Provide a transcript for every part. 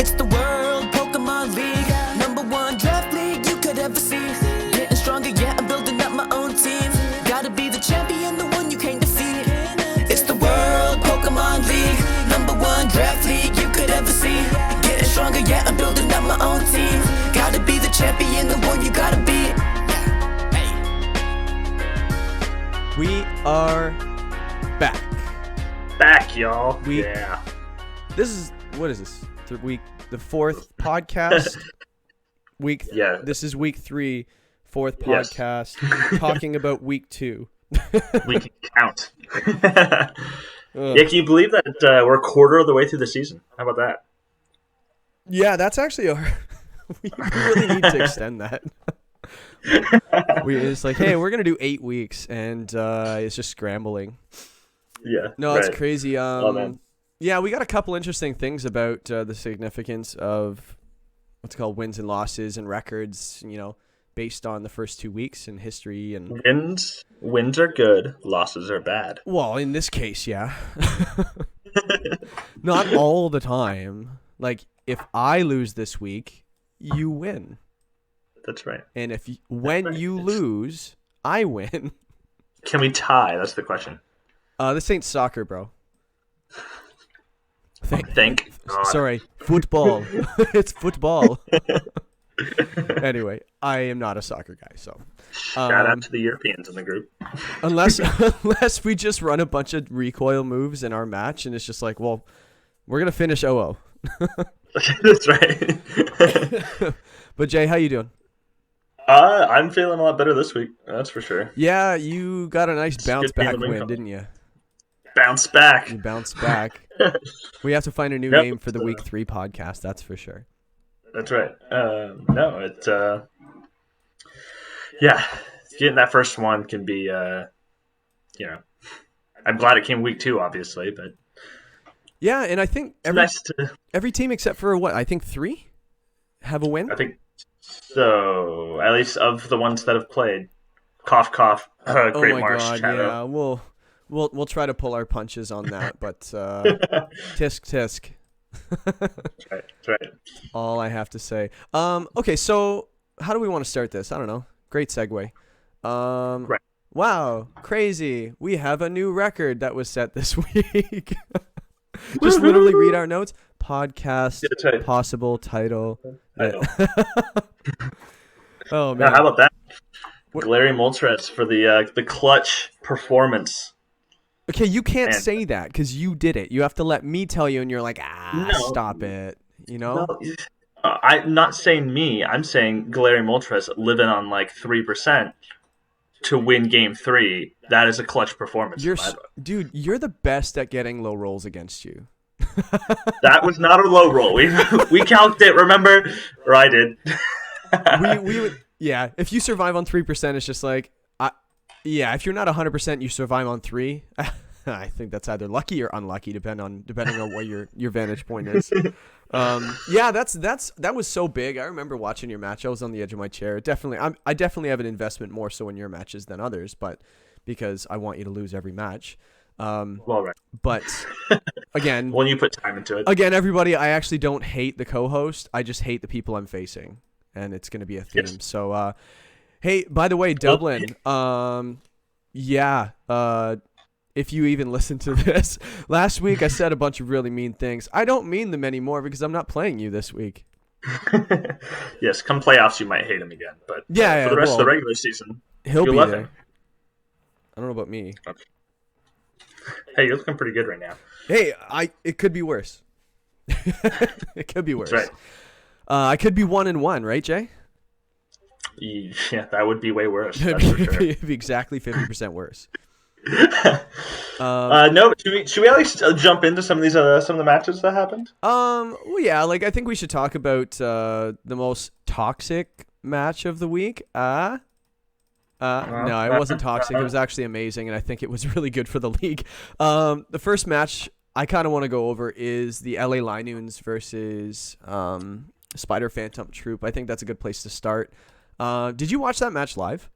It's the World Pokemon League, #1 draft league you could ever see. Getting stronger, yeah, I'm building up my own team. Gotta be the champion, the one you can't defeat. It's the World Pokemon League, #1 draft league you could ever see. Getting stronger, yeah, I'm building up my own team. Gotta be the champion, the one you gotta beat. We are back. Back, y'all. Yeah. This is, what is this? The fourth podcast? Yeah. This is week 3, fourth podcast, talking about week 2. We can count. Yeah, can you believe that we're a quarter of the way through the season? How about that? Yeah, that's actually we really need to extend that. It's like, hey, we're gonna do 8 weeks, and it's just scrambling. Yeah. No, right. it's crazy. Man. Yeah, we got a couple interesting things about the significance of what's called wins and losses and records. Based on the first 2 weeks in history and wins are good, losses are bad. Well, in this case, yeah. Not all the time. Like, if I lose this week, you win. That's right. And when you lose, I win. Can we tie? That's the question. This ain't soccer, bro. Thank God. Sorry, football. It's football. Anyway, I am not a soccer guy, so. Shout out to the Europeans in the group. Unless we just run a bunch of recoil moves in our match, and it's just like, well, we're gonna finish 0-0. That's right. But Jay, how you doing? I'm feeling a lot better this week. That's for sure. Yeah, you got a nice bounce back win, didn't you? Bounce back. You bounced back. We have to find a new name for the week 3 podcast. That's for sure. That's right. No, it's yeah, getting that first one can be I'm glad it came week 2, obviously, but yeah, and I think every team except for I think 3 have a win. I think so, at least of the ones that have played. Cough, cough. Great oh my Marsh. God, Shadow. yeah, we'll try to pull our punches on that, but tisk. That's right. All I have to say. Okay, so how do we want to start this? I don't know. Great segue. Right. Wow, crazy. We have a new record that was set this week. Just literally read our notes. Podcast, right. possible title. Title. Oh, man. Now, how about that? Glary Moltres for the clutch performance. Okay, you can't say that because you did it. You have to let me tell you, and you're like, stop it. No, I'm not saying me. I'm saying Glary Moltres living on like 3% to win Game 3. That is a clutch performance. Dude, you're the best at getting low rolls against you. That was not a low roll. We calced it. Remember, or I did. we would, yeah. If you survive on 3%, it's just like. Yeah, if you're not 100%, you survive on 3. I think that's either lucky or unlucky, depending on what your vantage point is. Yeah, that was so big. I remember watching your match. I was on the edge of my chair. I definitely have an investment more so in your matches than others, but because I want you to lose every match. Well, right. But again, when you put time into it. Again, everybody, I actually don't hate the co-host. I just hate the people I'm facing, and it's going to be a theme. Yes. So. Hey, by the way, Dublin, if you even listen to this, last week I said a bunch of really mean things. I don't mean them anymore because I'm not playing you this week. Yes, come playoffs, you might hate him again. But for the rest of the regular season, he'll be love there. him. I don't know about me. Hey, you're looking pretty good right now. Hey, it could be worse. It could be worse. That's right. I could be 1-1, right, Jay? Yeah, that would be way worse. That's for sure. It'd be exactly 50% worse. No, should we at least jump into some of the matches that happened? Well, yeah, I think we should talk about the most toxic match of the week. No, it wasn't toxic. It was actually amazing, and I think it was really good for the league. The first match I kind of want to go over is the LA Linoons versus Spider Phantom Troop. I think that's a good place to start. Did you watch that match live?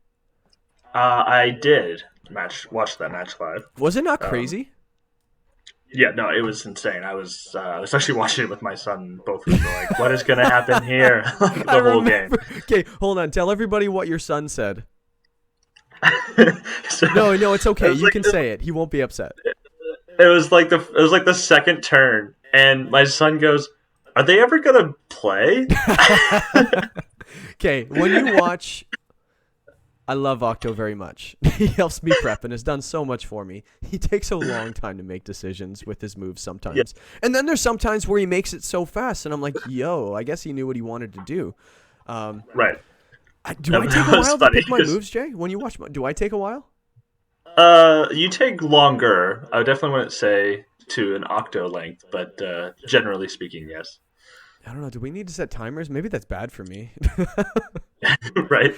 I did watch that match live. Was it not crazy? Yeah, no, it was insane. I was actually watching it with my son. Both of us were like, "What is going to happen here?" Like I the whole game. remember. Okay, hold on. Tell everybody what your son said. So, No, no, it's it okay. was You like can say it. He won't be upset. it was like the second turn, and my son goes, "Are they ever going to play?" Okay, when you watch, I love Octo very much. He helps me prep and has done so much for me. He takes a long time to make decisions with his moves Yeah, sometimes. And then there's sometimes where he makes it so fast, and I'm like, yo, I guess he knew what he wanted to do. Um, right. do I take a That was while to funny pick my because moves, Jay? When you watch, do I take a while? you take longer. I definitely wouldn't say to an octo length, but generally speaking, yes. I don't know. Do we need to set timers? Maybe that's bad for me. Right.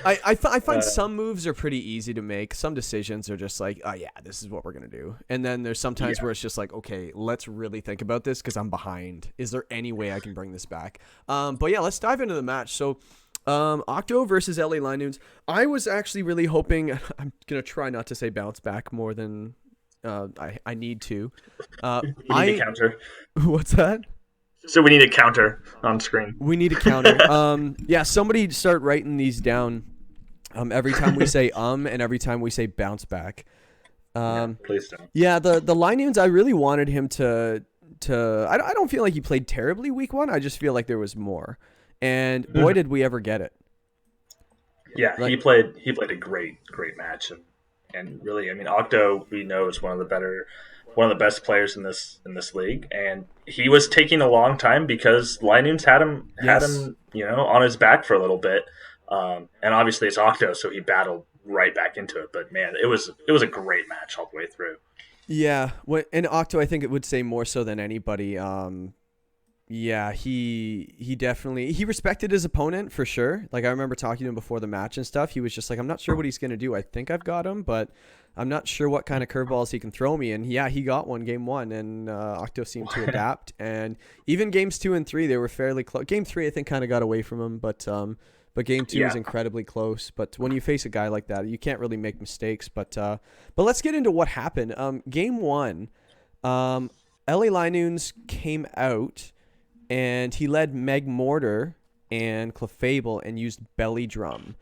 I find Uh, some moves are pretty easy to make. Some decisions are just like, oh yeah, this is what we're gonna do. And then there's sometimes yeah. where it's just like, okay, let's really think about this because I'm behind. Is there any way I can bring this back? But yeah, let's dive into the match. So, Octo versus LA Linoons. I was actually really hoping. I'm gonna try not to say bounce back more than I need to. You need a I counter. what's that? So we need a counter on screen. We need a counter. Yeah, somebody start writing these down. Every time we say and every time we say bounce back. Yeah, please don't. Yeah, the Linoons, I really wanted him to. I don't feel like he played terribly week one. I just feel like there was more, and boy, did we ever get it. Yeah, Like, he played a great match, and really, I mean, Octo we know is one of the best players in this league, and he was taking a long time because Linoons had yes, him on his back for a little bit, and obviously it's Octo, so he battled right back into it. But man, it was a great match all the way through. yeah. And Octo, I think it would say more so than anybody. Yeah, he definitely he respected his opponent for sure. Like I remember talking to him before the match and stuff. He was just like, I'm not sure what he's gonna do. I think I've got him, but I'm not sure what kind of curveballs he can throw me. And yeah, he got one game one, and Octo seemed to adapt. And even games 2 and 3, they were fairly close. Game 3, I think, kind of got away from him, but game 2 was Yeah, incredibly close. But when you face a guy like that, you can't really make mistakes. But let's get into what happened. Game 1, LA Linoons came out and he led Meg Mortar and Clefable and used Belly Drum.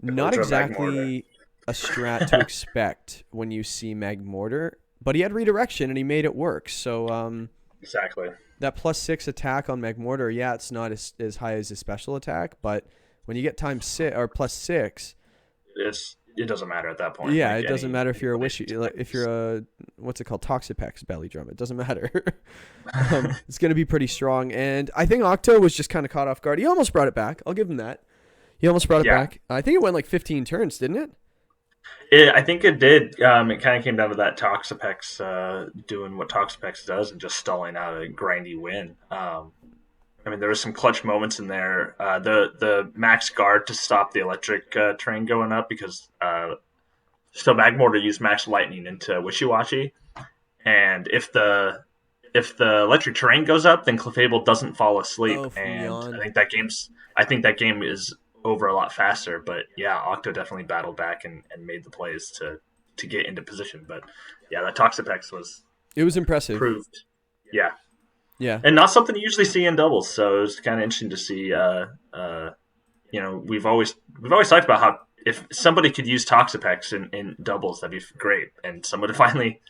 Not Ultra Mag Mortar. exactly a strat to expect when you see Meg Mortar, but he had redirection and he made it work. So Exactly. that +6 attack on Meg Mortar, yeah, it's not as high as his special attack, but when you get +6 or +6, It doesn't matter at that point. yeah, Like it doesn't matter if you're a anybody wishy, can like take if these. you're a what's it called, Toxapex belly drum. It doesn't matter. It's gonna be pretty strong, and I think Octo was just kind of caught off guard. He almost brought it back. I'll give him that. He almost brought it Yeah, back. I think it went like 15 turns, didn't it? I think it did. It kind of came down to that Toxapex doing what Toxapex does and just stalling out a grindy win. I mean, there was some clutch moments in there. The max guard to stop the electric train going up because so Magmortar used max lightning into Wishy-Washy, and if the electric terrain goes up, then Clefable doesn't fall asleep, Oh, from and Yawn. I think that game is over a lot faster. But yeah, Octo definitely battled back and made the plays to get into position. But yeah, that Toxapex was It was impressive. proved. Yeah, Yeah. and not something you usually see in doubles. So it was kind of interesting to see. We've always talked about how if somebody could use Toxapex in doubles, that'd be great, and someone finally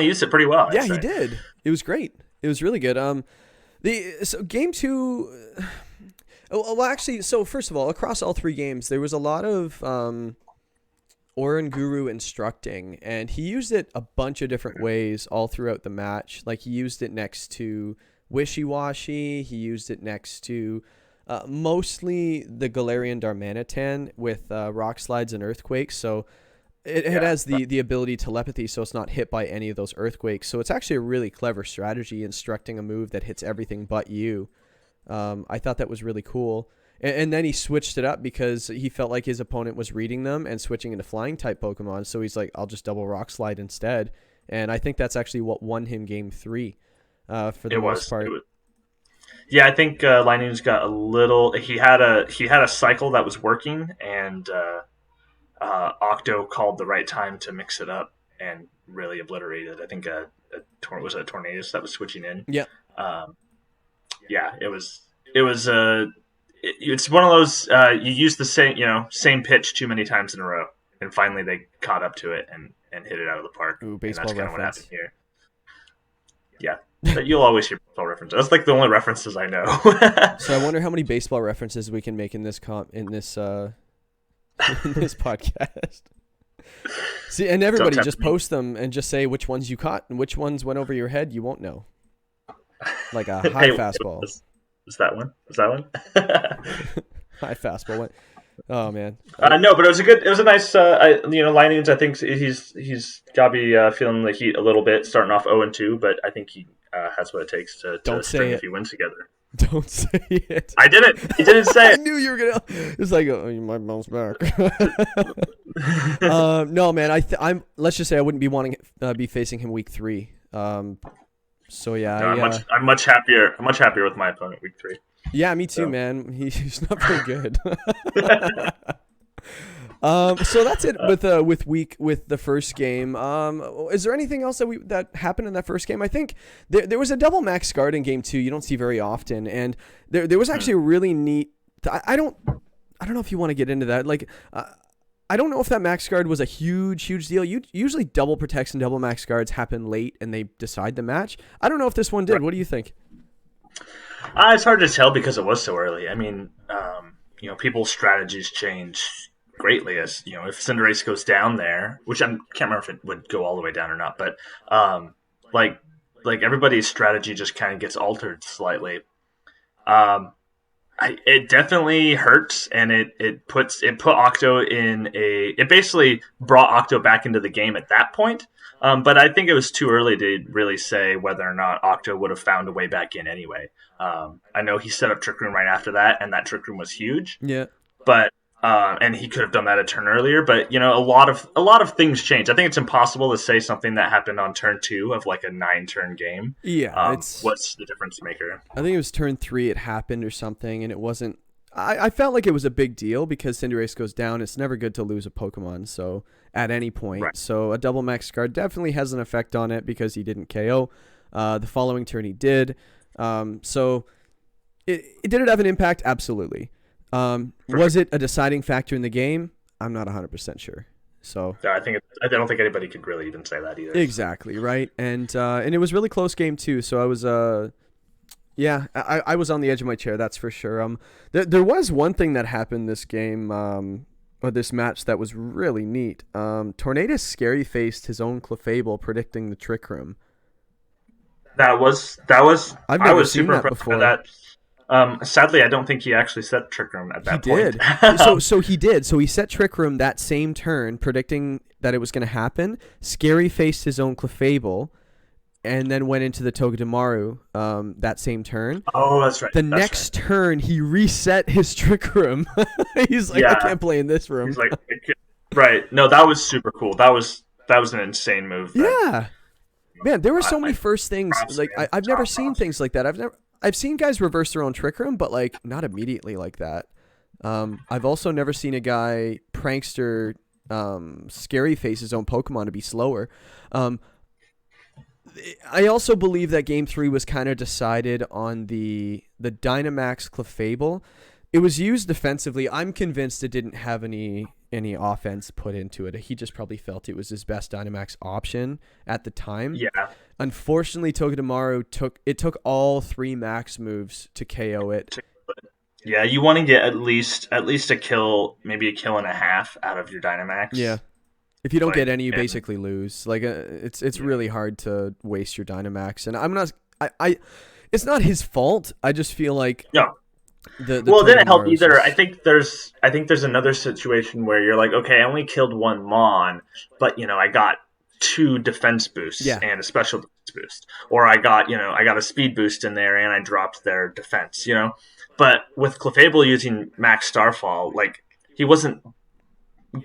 used it pretty well. I'd Yeah, he say. did. It was great. It was really good. The game 2. Well, actually, so first of all, across all 3 games, there was a lot of Oren Guru instructing, and he used it a bunch of different ways all throughout the match. Like he used it next to Wishy Washy. He used it next to mostly the Galarian Darmanitan with rock slides and earthquakes. So it Yeah, has the ability telepathy, so it's not hit by any of those earthquakes. So it's actually a really clever strategy instructing a move that hits everything but you. I thought that was really cool. And then he switched it up because he felt like his opponent was reading them and switching into flying type Pokemon. So he's like, I'll just double rock slide instead. And I think that's actually what won him game 3 for the it most was. part. Yeah, I think Linus got a little. He had a cycle that was working, and Octo called the right time to mix it up and really obliterated. I think a was it Tornadus that was switching in. Yeah. Yeah, it was. It's one of those you use the same pitch too many times in a row, and finally they caught up to it and hit it out of the park. Ooh, and baseball that's kind of what reference. happened here. Yeah, but you'll always hear baseball references. That's like the only references I know. So I wonder how many baseball references we can make in this in this podcast. See, and everybody just post them and just say which ones you caught and which ones went over your head. You won't know. Like a high fastball. Is that one? High fastball went. Oh man. No, but it was a nice. Linings. I think he's got to be feeling the heat a little bit, starting off 0-2, but I think he has what it takes to string a few wins together. Don't say it. I didn't. He didn't say it. I knew you were gonna. It's like, oh, you might bounce back. No, man. I'm. Let's just say I wouldn't be wanting be facing him week 3. So yeah, no, I'm much happier. I'm much happier with my opponent week 3. Yeah, me too, man. He's not very good. So that's it with the first game. Is there anything else that happened in that first game? I think there was a double max guard in game 2. You don't see very often, and there was actually a really neat. I don't know if you want to get into that. Like, I don't know if that max guard was a huge deal. Usually double protects and double max guards happen late and they decide the match. I don't know if this one did. Right. What do you think? It's hard to tell because it was so early. I mean, people's strategies change greatly as, if Cinderace goes down there, which I can't remember if it would go all the way down or not, but like everybody's strategy just kind of gets altered slightly. It definitely hurts, and it put Octo it basically brought Octo back into the game at that point. But I think it was too early to really say whether or not Octo would have found a way back in anyway. I know he set up Trick Room right after that, and that Trick Room was huge. Yeah. But and he could have done that a turn earlier. But a lot of things change. I think it's impossible to say something that happened on turn 2 of like a 9-turn game. Yeah. What's the difference maker? I think it was turn 3 it happened or something, and it wasn't. I felt like it was a big deal because Cinderace goes down. It's never good to lose a Pokemon, so at any point. Right. So a double max guard definitely has an effect on it because he didn't KO. The following turn he did. So did it have an impact? Absolutely. Was it a deciding factor in the game? I'm not 100% sure. So yeah, I don't think anybody could really even say that either. Exactly, right? And it was really close game too. So I was I was on the edge of my chair, that's for sure. There was one thing that happened this game, or this match that was really neat. Tornadus scary faced his own Clefable, predicting the Trick Room. That was. I've never seen super that before. That. Sadly, I don't think he actually set Trick Room at that point. He did. So he did. So he set Trick Room that same turn, predicting that it was going to happen. Scary faced his own Clefable, and then went into the Togedemaru that same turn. Oh, that's right. The next turn, he reset his Trick Room. He's like, I can't play in this room. He's like, right. No, that was super cool. That was an insane move. Yeah. Man, there were so many first things. Like I've never seen things like that. I've seen guys reverse their own Trick Room, but like not immediately like that. I've also never seen a guy prankster scary face his own Pokemon to be slower. I also believe that Game 3 was kind of decided on the Dynamax Clefable. It was used defensively. I'm convinced it didn't have any offense put into it. He just probably felt it was his best Dynamax option at the time. Yeah. Unfortunately, Togedemaru took all 3 max moves to KO it. Yeah, you want to get at least a kill, maybe a kill and a half out of your Dynamax. Yeah. If you don't get any, you basically lose. Like it's really hard to waste your Dynamax, and I'm not. It's not his fault. I just feel like no. It didn't help either. I think there's another situation where you're like, okay, I only killed 1 Mon, but I got 2 defense boosts and a special defense boost, or I got a speed boost in there and I dropped their defense. But with Clefable using Max Starfall, like he wasn't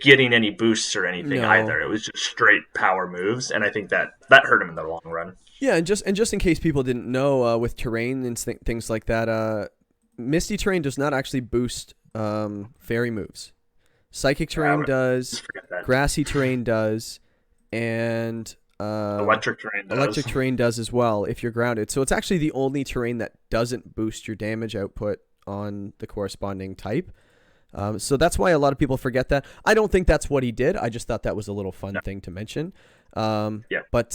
getting any boosts or anything either. It was just straight power moves, and I think that hurt him in the long run. Yeah, and just in case people didn't know, with terrain and things like that, Misty Terrain does not actually boost fairy moves. Psychic Terrain does, Grassy Terrain does, and Electric terrain does. Electric terrain does as well if you're grounded. So it's actually the only terrain that doesn't boost your damage output on the corresponding type. So that's why a lot of people forget that. I don't think that's what he did. I just thought that was a little fun thing to mention. But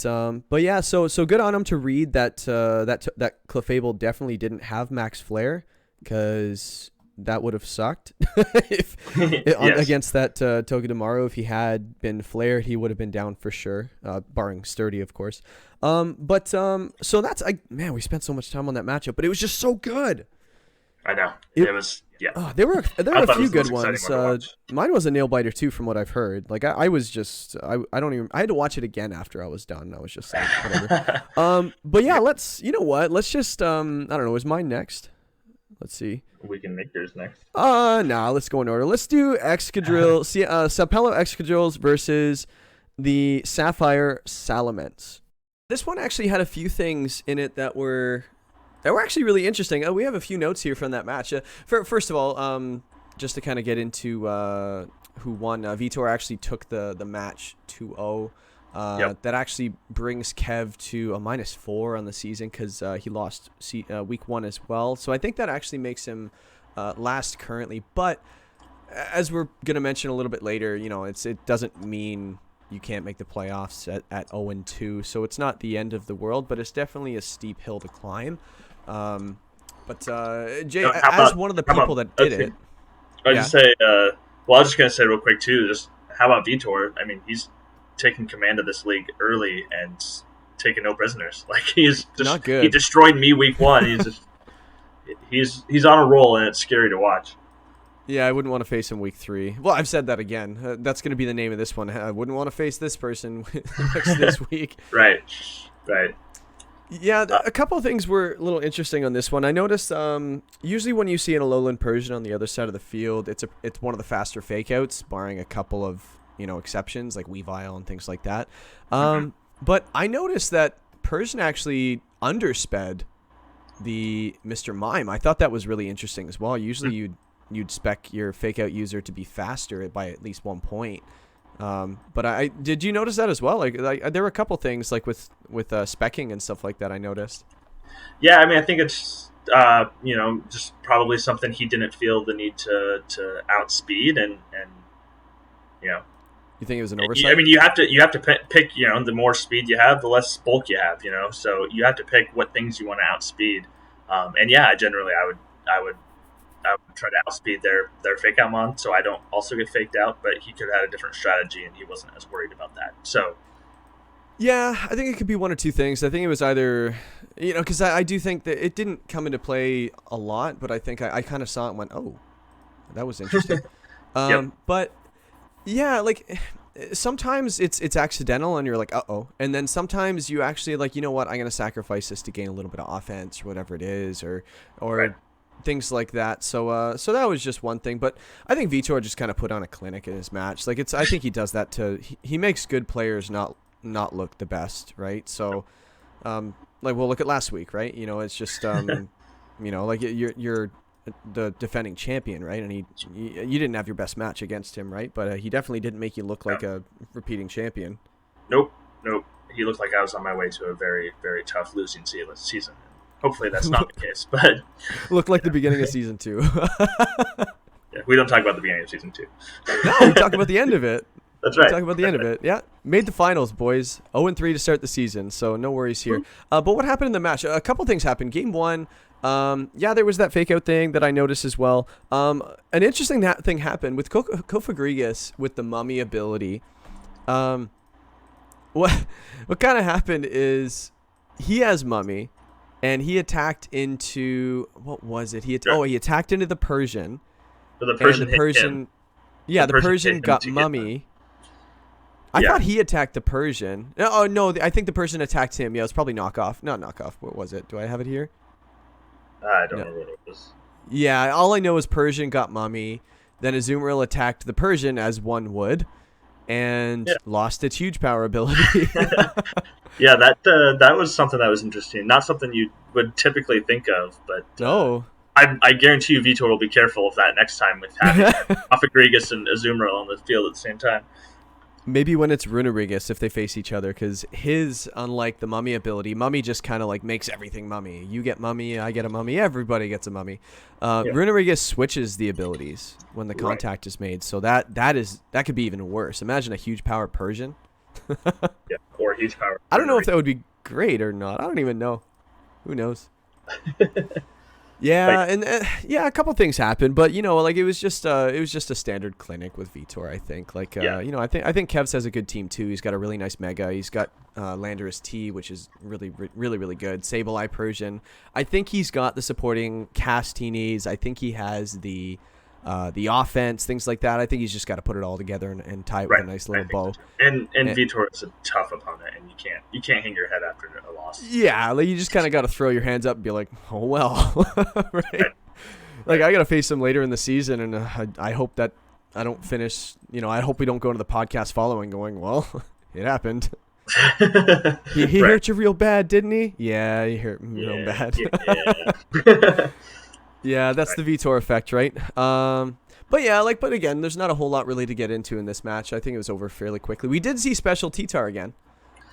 yeah, so good on him to read that that Clefable definitely didn't have max flare, because that would have sucked if against that Togedemaru. If he had been flared, he would have been down for sure, barring Sturdy, of course. So that's man, we spent so much time on that matchup, but it was just so good. I know it was. Yeah, there were a few good ones. Mine was a nail biter too, from what I've heard. Like I was just I don't even, I had to watch it again after I was done. I was just like, whatever. But yeah, let's just I don't know. Is mine next? Let's see. We can make yours next. Nah, let's go in order. Let's do Excadrill, Sapello Excadrills versus the Sapphire Salamence. This one actually had a few things in it that were actually really interesting. We have a few notes here from that match. First of all, just to kind of get into who won, Vitor actually took the match 2-0. That actually brings Kev to a -4 on the season, because he lost week 1 as well. So I think that actually makes him last currently. But as we're going to mention a little bit later, it doesn't mean you can't make the playoffs at 0-2. So it's not the end of the world, but it's definitely a steep hill to climb. Jay, as one of the people that did it, I was just say, I was just gonna say real quick too. Just how about Vitor? I mean, he's taking command of this league early and taking no prisoners. Like he's just not good. He destroyed me week 1. He's just he's on a roll, and it's scary to watch. Yeah, I wouldn't want to face him week 3. Well, I've said that again. That's going to be the name of this one. I wouldn't want to face this person this week. Right. Yeah, a couple of things were a little interesting on this one. I noticed usually when you see an Alolan Persian on the other side of the field, it's one of the faster fake-outs, barring a couple of exceptions like Weavile and things like that. But I noticed that Persian actually undersped the Mr. Mime. I thought that was really interesting as well. Usually you'd spec your fake-out user to be faster by at least 1 point. But did you notice that as well? Like there were a couple things like with specking and stuff like that I noticed. Yeah, I mean, I think it's just probably something he didn't feel the need to outspeed, and You think it was an oversight? I mean, you have to pick. The more speed you have, the less bulk you have. So you have to pick what things you want to outspeed. And yeah, generally I would try to outspeed their fake out mon, so I don't also get faked out. But he could have had a different strategy, and he wasn't as worried about that. So yeah, I think it could be one or two things. I think it was either, because I do think that it didn't come into play a lot, but I think I kind of saw it and went, oh, that was interesting. But yeah, like sometimes it's accidental and you're like, uh-oh. And then sometimes you actually like, you know what, I'm going to sacrifice this to gain a little bit of offense or whatever it is, or right. Things like that. So that was just one thing. But I think Vitor just kind of put on a clinic in his match. Like I think he does that he makes good players not look the best, right? So, like we'll look at last week, right? It's just, like you're the defending champion, right? And you didn't have your best match against him, right? But he definitely didn't make you look like a repeating champion. Nope. He looked like I was on my way to a very, very tough losing season. Hopefully that's not the case, but looked like the beginning of season 2. Yeah, we don't talk about the beginning of season 2. No, we talk about the end of it. That's right. We talk about the end of it. Yeah, made the finals, boys. 0-3 to start the season, so no worries here. But what happened in the match? A couple things happened. Game 1, there was that fake out thing that I noticed as well. An interesting thing happened with Kofagrigus with the mummy ability. What kind of happened is he has mummy. And he attacked into, what was it? He attacked into the Persian. So the Persian hit him. Yeah, the Persian got mummy. I thought he attacked the Persian. Oh, no, I think the Persian attacked him. Yeah, it was probably knockoff. Not knockoff. What was it? Do I have it here? I don't know what it was. Yeah, all I know is Persian got mummy. Then Azumarill attacked the Persian, as one would, and lost its huge power ability. Yeah, that was something that was interesting. Not something you would typically think of, but no. I guarantee you Vitor will be careful of that next time with having Kofagrigus and Azumarill on the field at the same time. Maybe when it's Runerigus if they face each other, because his, unlike the Mummy ability, Mummy just kind of like makes everything Mummy. You get Mummy, I get a Mummy, everybody gets a Mummy. Runerigus switches the abilities when the contact is made, so that could be even worse. Imagine a huge power Persian. Yeah, or a huge power. I don't know if that would be great or not. I don't even know. Who knows? Yeah, and a couple things happened, but like it was just a standard clinic with Vitor. I think, like, I think Kevs has a good team too. He's got a really nice Mega. He's got Landorus T, which is really good. Sableye Persian. I think he's got the supporting Castinis. I think he has the offense, things like that. I think he's just got to put it all together and tie it with a nice little bow. So and Vitor is a tough opponent, and you can't hang your head after a loss. Yeah, like you just kind of got to throw your hands up and be like, oh well, right? Like I got to face him later in the season, and I hope that I don't finish. I hope we don't go into the podcast following going, well, it happened. He hurt you real bad, didn't he? Yeah, he hurt me real bad. Yeah. Yeah, that's the Vitor effect, right? But again, there's not a whole lot really to get into in this match. I think it was over fairly quickly. We did see Special T-Tar again.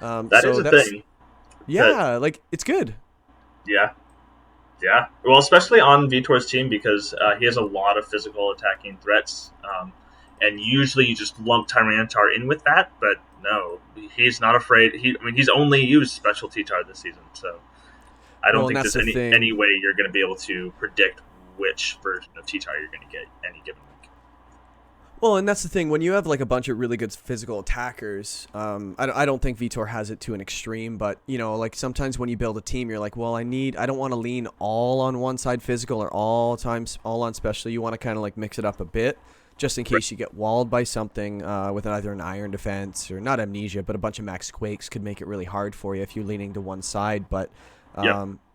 That is a thing. Yeah, it's good. Yeah. Yeah. Well, especially on Vitor's team because he has a lot of physical attacking threats. And usually you just lump Tyranitar in with that, but no, he's not afraid. He's only used Special T-Tar this season, so I don't think there's any way you're going to be able to predict which version of T-Tar you're going to get any given week. Well, and that's the thing. When you have like a bunch of really good physical attackers, I don't think Vitor has it to an extreme, but like sometimes when you build a team, you're like, well, I don't want to lean all on one side physical or all on special. You want to kind of like mix it up a bit, just in case you get walled by something with either an Iron Defense or not Amnesia, but a bunch of Max Quakes could make it really hard for you if you're leaning to one side. But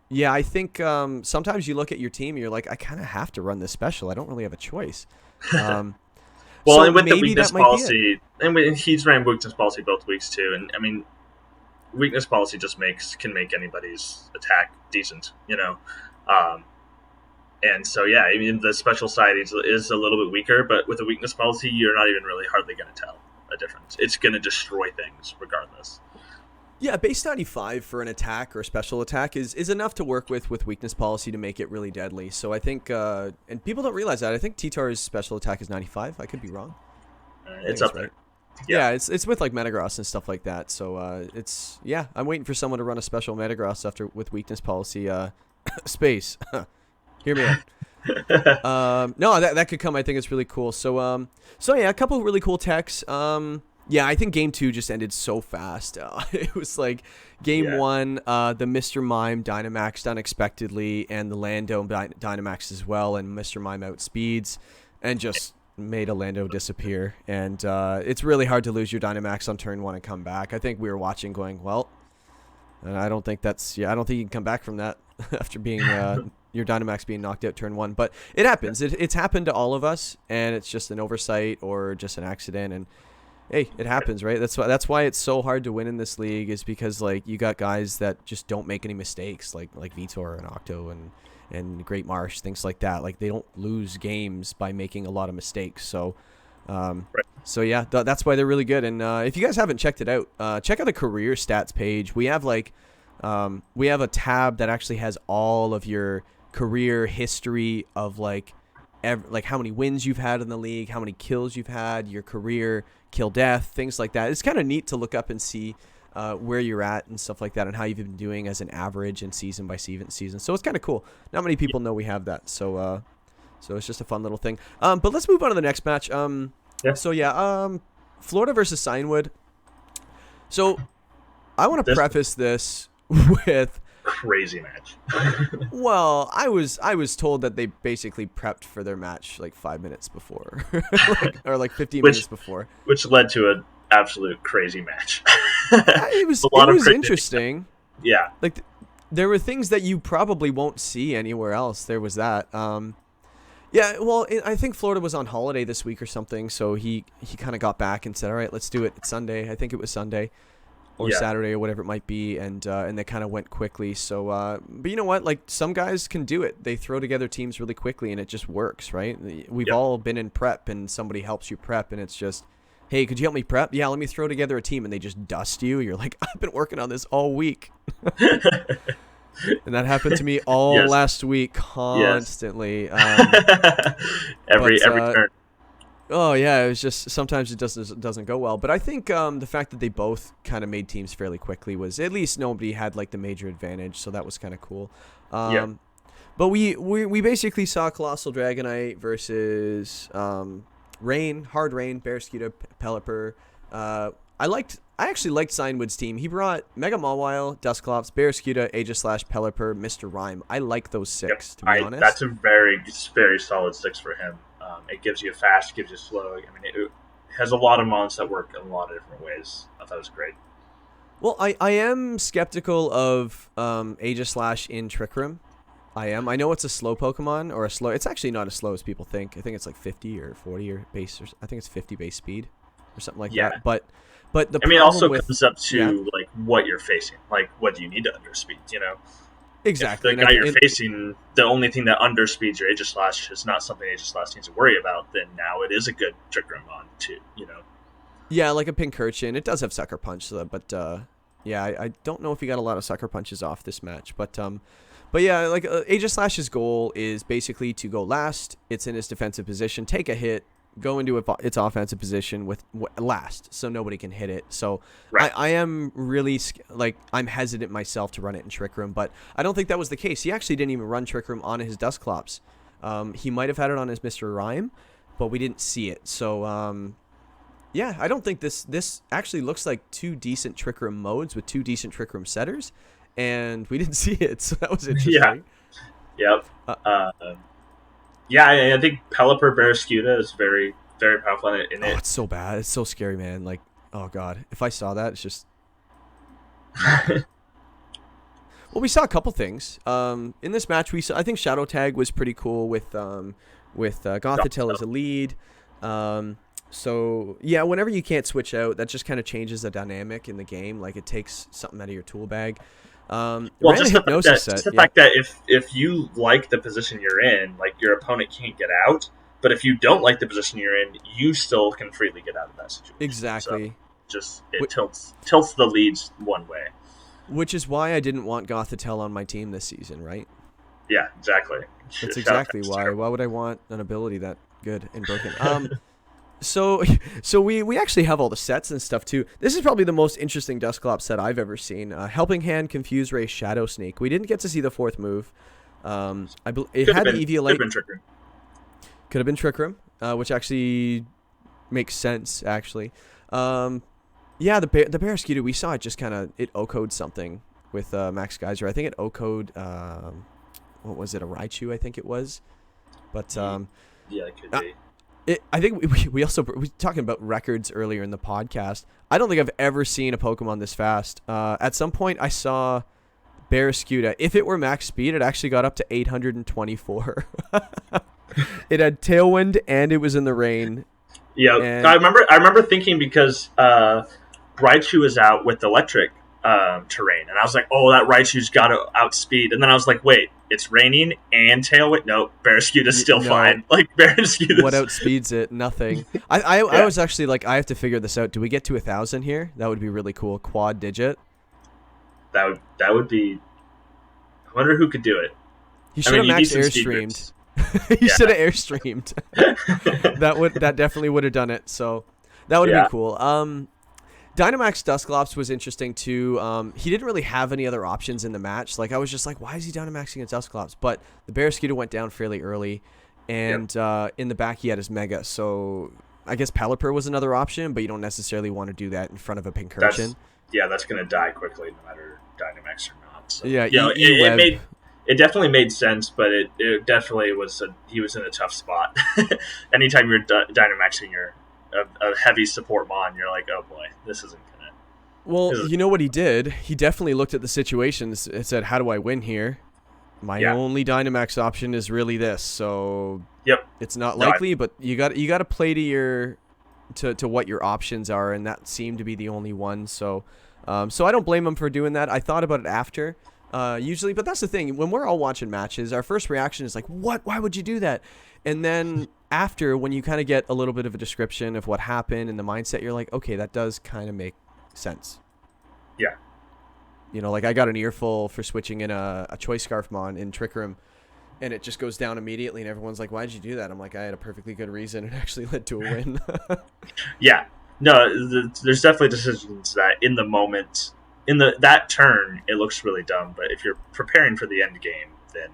yeah, I think sometimes you look at your team, you're like, I kind of have to run this special. I don't really have a choice. Well, and with the weakness policy, and he's ran weakness policy both weeks too, and weakness policy just can make anybody's attack decent, and so the special side is a little bit weaker, but with a weakness policy, you're not even really hardly going to tell a difference. It's going to destroy things regardless. Yeah, base 95 for an attack or special attack is enough to work with weakness policy to make it really deadly. So I think, and people don't realize that, I think T-Tar's special attack is 95. I could be wrong. It's up there. Right. Yeah, it's with like Metagross and stuff like that. So I'm waiting for someone to run a special Metagross with weakness policy. Space. Hear me out. No, that could come. I think it's really cool. So a couple of really cool techs. Yeah, I think Game 2 just ended so fast. It was like Game 1, the Mr. Mime Dynamaxed unexpectedly, and the Lando Dynamaxed as well, and Mr. Mime outspeeds, and just made a Lando disappear. And it's really hard to lose your Dynamax on turn 1 and come back. I think we were watching going, well, and I don't think you can come back from that after being your Dynamax being knocked out turn 1. But it happens. It's happened to all of us, and it's just an oversight or just an accident, and hey, it happens, right? That's why it's so hard to win in this league, is because like you got guys that just don't make any mistakes, like Vitor and Octo and Great Marsh, things like that. Like they don't lose games by making a lot of mistakes. So, that's why they're really good. And if you guys haven't checked it out, check out the career stats page. We have we have a tab that actually has all of your career history of like how many wins you've had in the league, how many kills you've had, your career kill death, things like that. It's kind of neat to look up and see where you're at and stuff like that, and how you've been doing as an average and season by season. So it's kind of cool. Not many people know we have that. So it's just a fun little thing. But let's move on to the next match. Florida versus Signwood. So I want to preface this with crazy match. Well, I was told that they basically prepped for their match like 5 minutes before, or like 15 minutes before, which led to an absolute crazy match. It was interesting. Yeah, like there were things that you probably won't see anywhere else. There was that. I think Florida was on holiday this week or something, so he kind of got back and said, "All right, let's do it." It's Sunday. I think it was Sunday. Or Saturday or whatever it might be, and they kind of went quickly. So, but you know what? Like some guys can do it. They throw together teams really quickly, and it just works, right? We've all been in prep, and somebody helps you prep, and it's just hey, could you help me prep? Yeah, let me throw together a team, and they just dust you. You're like, I've been working on this all week. And that happened to me all Yes. last week Yes. constantly. every but, turn. Oh yeah, it was just sometimes it doesn't go well. But I think the fact that they both kind of made teams fairly quickly was at least nobody had like the major advantage, so that was kind of cool. Yeah. But we basically saw Colossal Dragonite versus Hard Rain, Bearscuda, Pelipper. I actually liked Signwood's team. He brought Mega Mawile, Dusclops, Bearscuda, Aegislash, Pelipper, Mr. Rhyme. I like those 6, to be honest. That's a very, very solid 6 for him. It gives you fast, gives you slow. I mean, it has a lot of mons that work in a lot of different ways. I thought it was great. Well, I am skeptical of Aegislash in Trick Room. I am. I know it's a slow Pokemon, or a slow. It's actually not as slow as people think. I think it's like 50 or 40 or base. Or I think it's 50 base speed or something like that. But the I mean, it also with, comes up to like what you're facing. Like, what do you need to underspeed? You know, exactly. If the guy you're facing, the only thing that underspeeds your Aegislash is not something Aegislash needs to worry about, then now it is a good Trick Room on too. You know. Yeah, like a Pincurchin. It does have Sucker Punch, but yeah, I don't know if he got a lot of Sucker Punches off this match, but yeah, like Aegislash's goal is basically to go last. It's in its defensive position, take a hit, go into its offensive position with last, so nobody can hit it. So right. I am really I'm hesitant myself to run it in Trick Room, but I don't think that was the case. He actually didn't even run Trick Room on his Dusclops. He might have had it on his Mr. Rhyme, but we didn't see it. So yeah, I don't think this actually looks like 2 decent Trick Room modes with 2 decent Trick Room setters, and we didn't see it, so that was interesting. Yeah. Yep. I think Pelipper Bearscuda is very, very powerful in it. It's so bad. It's so scary, man. Like, oh god, if I saw that, it's just. Well, we saw a couple things. In this match, I think Shadow Tag was pretty cool with Gothitelle as a lead. So yeah, whenever you can't switch out, that just kind of changes the dynamic in the game. Like, it takes something out of your tool bag. Well, just the fact that if you like the position you're in, like, your opponent can't get out, but if you don't like the position you're in, you still can freely get out of that situation. Exactly. So it tilts the leads one way. Which is why I didn't want Gothitelle on my team this season, right? Yeah, exactly. That's exactly why. Why would I want an ability that good and broken? So we actually have all the sets and stuff too. This is probably the most interesting Dusclops set I've ever seen. Helping Hand, Confuse Ray, Shadow Sneak. We didn't get to see the 4th move. It had the Eviolite. Could have been Trick Room, which actually makes sense, actually. Yeah, the Bearscuda, we saw it just kind of, it O-code something with Max Geyser. I think it O-code, what was it, a Raichu, I think it was. But yeah, it could be. I think we talking about records earlier in the podcast. I don't think I've ever seen a Pokemon this fast. At some point, I saw Bearscuda. If it were max speed, it actually got up to 824. It had Tailwind and it was in the rain. Yeah, I remember thinking, because Raichu is out with electric terrain, and I was like, oh, that Raichu's got to outspeed. And then I was like, wait, it's raining and Tailwind? No, Bearscuda's still fine. Like, Bearscuda's... What outspeeds it? Nothing. I was actually like, I have to figure this out. Do we get to 1,000 here? That would be really cool. Quad digit. That would be... I wonder who could do it. You should have max airstreamed. You should have airstreamed. That definitely would have done it. So that would have been cool. Dynamax Dusclops was interesting too. He didn't really have any other options in the match. Like, I was just like, why is he Dynamaxing a Dusclops? But the Bearscuda went down fairly early, and in the back he had his Mega. So I guess Pelipper was another option, but you don't necessarily want to do that in front of a Pincurchin. That's going to die quickly no matter Dynamax or not. So, yeah, it definitely made sense, but it definitely was he was in a tough spot. Anytime you're Dynamaxing a heavy support mon, you're like, oh boy, this isn't gonna. Well, you know what he did? He definitely looked at the situations and said, how do I win here? My only Dynamax option is really this. So it's not likely, but you got to play to your to what your options are, and that seemed to be the only one. So so I don't blame him for doing that. I thought about it after. Usually, but that's the thing. When we're all watching matches, our first reaction is like, "What? Why would you do that?" And then after, when you kind of get a little bit of a description of what happened and the mindset, you're like, okay, that does kind of make sense. Yeah. You know, like I got an earful for switching in a Choice Scarf Mon in Trick Room, and it just goes down immediately, and everyone's like, why'd you do that? I'm like, I had a perfectly good reason. It actually led to a win. Yeah. No, there's definitely decisions that in the moment, that turn, it looks really dumb. But if you're preparing for the end game, then,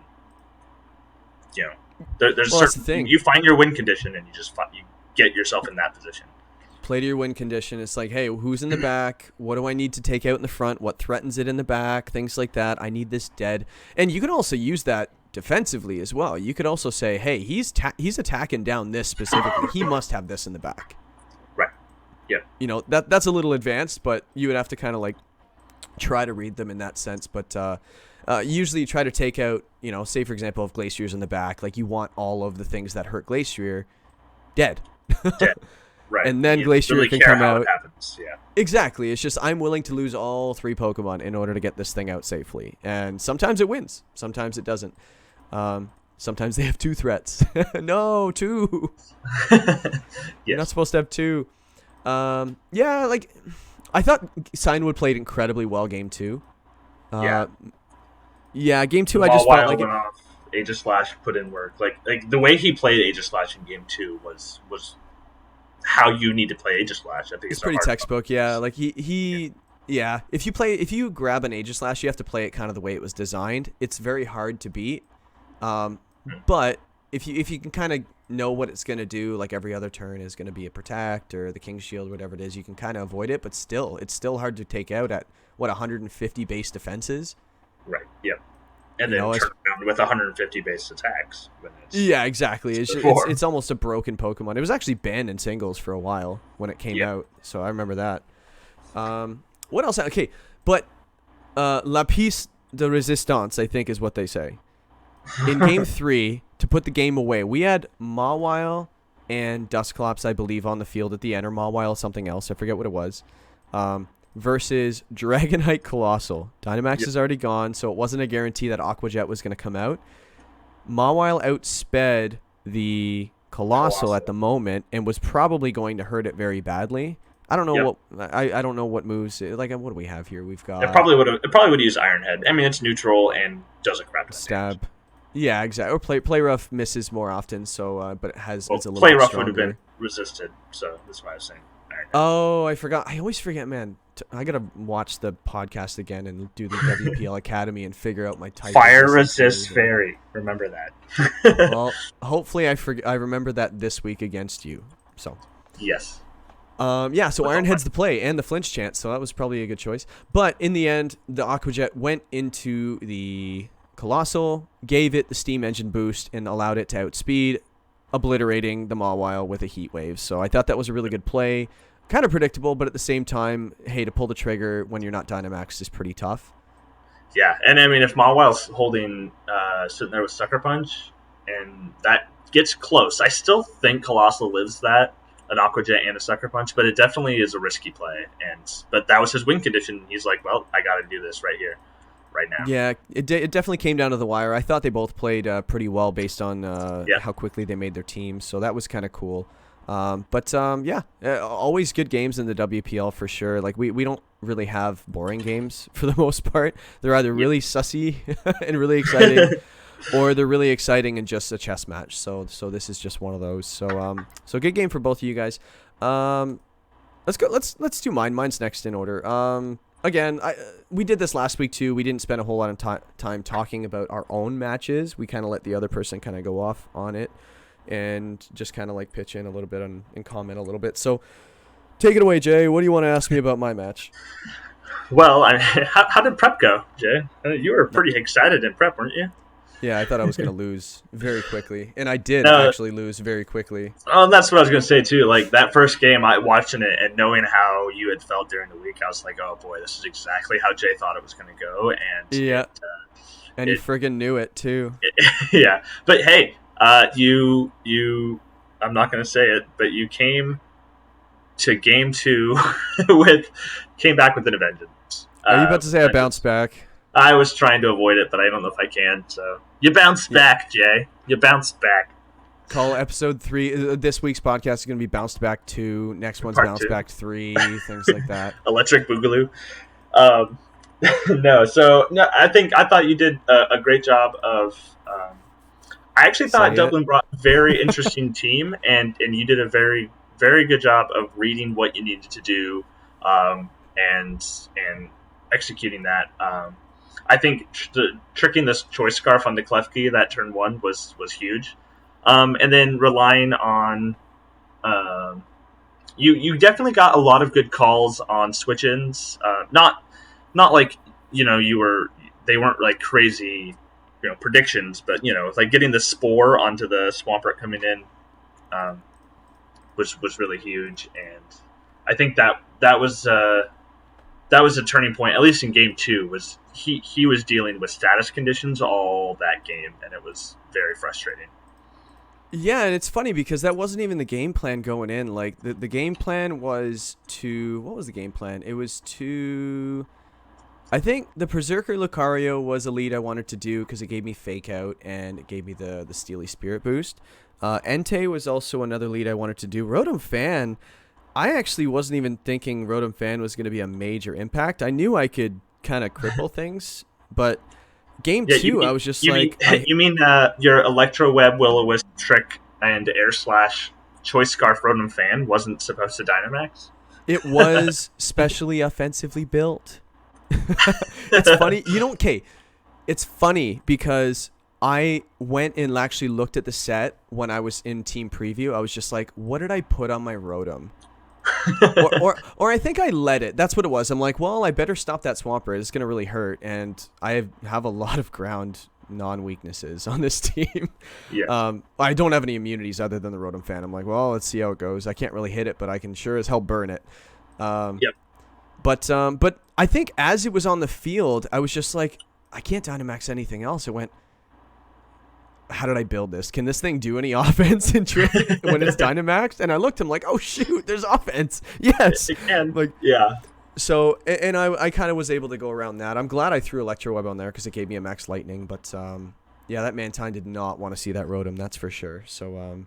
you know, there's Well, that's certain the thing. you find your win condition and you get yourself in that position. Play to your win condition. It's like, hey, who's in the back? What do I need to take out in the front? What threatens it in the back? Things like that. I need this dead. And you can also use that defensively as well. You could also say, hey, he's attacking down this specifically. He must have this in the back. Right. Yeah. You know, that's a little advanced, but you would have to kind of like try to read them in that sense. But usually you try to take out, you know, say for example, if Glacier's in the back, like you want all of the things that hurt Glacier dead. Dead. Right. And then you Glacier really can care come how out. It happens. Yeah. Exactly. It's just I'm willing to lose all 3 Pokemon in order to get this thing out safely. And sometimes it wins. Sometimes it doesn't. Sometimes they have 2 threats. No, 2. You're not supposed to have 2. Yeah, like I thought Signwood played incredibly well game 2. Yeah, game 2 I just felt like went off. Aegislash put in work. Like the way he played Aegislash in game 2 was how you need to play Aegislash. I think it's pretty textbook. Yeah, like he if you grab an Aegislash, you have to play it kind of the way it was designed. It's very hard to beat. But if you can kind of know what it's going to do, like every other turn is going to be a protect or the King's Shield, whatever it is, you can kind of avoid it, but still it's still hard to take out at 150 base defenses. Right. Yep. And then turn around with 150 base attacks. Yeah, exactly. It's almost a broken Pokemon. It was actually banned in singles for a while when it came out, so I remember that. What else? Okay, but La Piece de Resistance, I think is what they say. In Game 3, to put the game away, we had Mawile and Dusclops, I believe, on the field at the end, or Mawile something else. I forget what it was. Versus Dragonite Colossal. Dynamax is already gone, so it wasn't a guarantee that Aqua Jet was going to come out. Mawile outsped the Colossal at the moment and was probably going to hurt it very badly. I don't know I don't know what moves. Like, what do we have here? We've got it probably would use Iron Head. I mean, it's neutral and does a crap ton of stab. damage. Yeah, exactly. Or play rough misses more often, so but it has it's a little play bit rough stronger. would have been resisted, so that's why I was saying Iron Head. Oh, I forgot. I always forget, man. I gotta watch the podcast again and do the WPL Academy and figure out my type. Fire resist fairy. Remember that. Well, hopefully I remember that this week against you. So. Yes. Yeah, so Iron Head's the play and the flinch chance, so that was probably a good choice. But in the end, the Aqua Jet went into the Colossal, gave it the steam engine boost, and allowed it to outspeed, obliterating the Mawile with a Heat Wave. So I thought that was a really good play. Kind of predictable, but at the same time, hey, to pull the trigger when you're not Dynamax is pretty tough. Yeah, and I mean, if Mawile's holding, sitting there with Sucker Punch, and that gets close, I still think Colossal lives that, an Aqua Jet and a Sucker Punch, but it definitely is a risky play. But that was his win condition. He's like, well, I got to do this right here, right now. Yeah, it definitely came down to the wire. I thought they both played pretty well based on how quickly they made their teams, so that was kind of cool. Always good games in the WPL for sure. Like we don't really have boring games for the most part. They're either really sussy and really exciting, or they're really exciting and just a chess match. So this is just one of those. So good game for both of you guys. Let's go. Let's do mine. Mine's next in order. Again, we did this last week too. We didn't spend a whole lot of time talking about our own matches. We kind of let the other person kind of go off on it and just kind of like pitch in a little bit and comment a little bit. So take it away, Jay. What do you want to ask me about my match? Well, how did prep go, Jay? You were pretty excited in prep, weren't you? Yeah, I thought I was going to lose very quickly, and I did actually lose very quickly. Oh, that's what I was going to say too. Like that first game, I watching it and knowing how you had felt during the week, I was like, "Oh boy, this is exactly how Jay thought it was going to go." And yeah, you friggin' knew it too. Yeah, but hey, you, I'm not going to say it, but you came to game 2 came back with an vengeance. Are you about to say I bounced back? I was trying to avoid it, but I don't know if I can. So you bounced back, Jay. You bounced back. call episode 3. This week's podcast is going to be bounced back 2. Next one's Part bounced 2. back 3. Things like that. Electric Boogaloo. No, I thought you did a great job of. I actually thought Dublin brought a very interesting team, and you did a very, very good job of reading what you needed to do, and executing that. I think tricking this choice scarf on the Klefki that turn 1 was huge, and then relying on. You definitely got a lot of good calls on switch ins. Not like they weren't like crazy predictions, but like getting the spore onto the Swampert coming in was really huge, and I think that was a turning point, at least in game 2. Was he was dealing with status conditions all that game, and it was very frustrating. Yeah, and it's funny because that wasn't even the game plan going in. Like the game plan was to, what was the game plan? It was to, I think the Berserker Lucario was a lead I wanted to do because it gave me Fake Out and it gave me the Steely Spirit boost. Entei was also another lead I wanted to do. Rotom Fan, I actually wasn't even thinking Rotom Fan was going to be a major impact. I knew I could kind of cripple things, but game 2, I was just you mean your Electro Web, Will-O-Wisp, Trick, and Air Slash Choice Scarf Rotom Fan wasn't supposed to Dynamax? It was specially offensively built. It's funny. It's funny because I went and actually looked at the set when I was in team preview. I was just like, what did I put on my Rotom? or I think I let it. That's what it was. I'm like, well, I better stop that Swampert. It's going to really hurt. And I have a lot of ground non-weaknesses on this team. Yeah. I don't have any immunities other than the Rotom Fan. I'm like, well, let's see how it goes. I can't really hit it, but I can sure as hell burn it. Yep. But I think as it was on the field, I was just like, I can't Dynamax anything else. It went, how did I build this? Can this thing do any offense when it's Dynamaxed? And I looked, I'm like, oh shoot, there's offense. Yes. It can. Like, yeah. So, and I kind of was able to go around that. I'm glad I threw Electro Web on there because it gave me a Max Lightning. But yeah, that Mantine did not want to see that Rotom, that's for sure. So,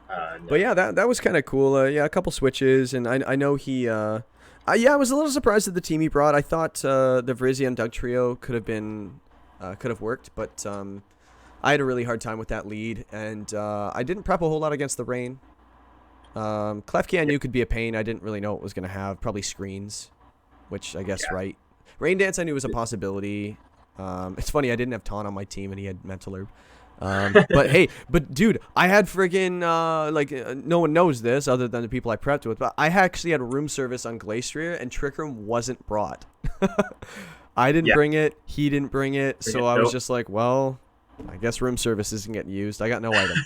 No. but yeah, that was kind of cool. Yeah, a couple switches, and I know he. Yeah, I was a little surprised at the team he brought. I thought the Virizion Doug trio could have worked, but I had a really hard time with that lead, and I didn't prep a whole lot against the rain. Klefki I knew could be a pain. I didn't really know what was going to have. Probably screens, which I guess, right. Rain Dance I knew was a possibility. It's funny, I didn't have Taunt on my team, and he had Mental Herb. But dude, I had friggin' no one knows this other than the people I prepped with, but I actually had room service on Glacier, and Trick Room wasn't brought. I didn't bring it. He didn't bring it. So I was just like, well, I guess room service isn't getting used. I got no item.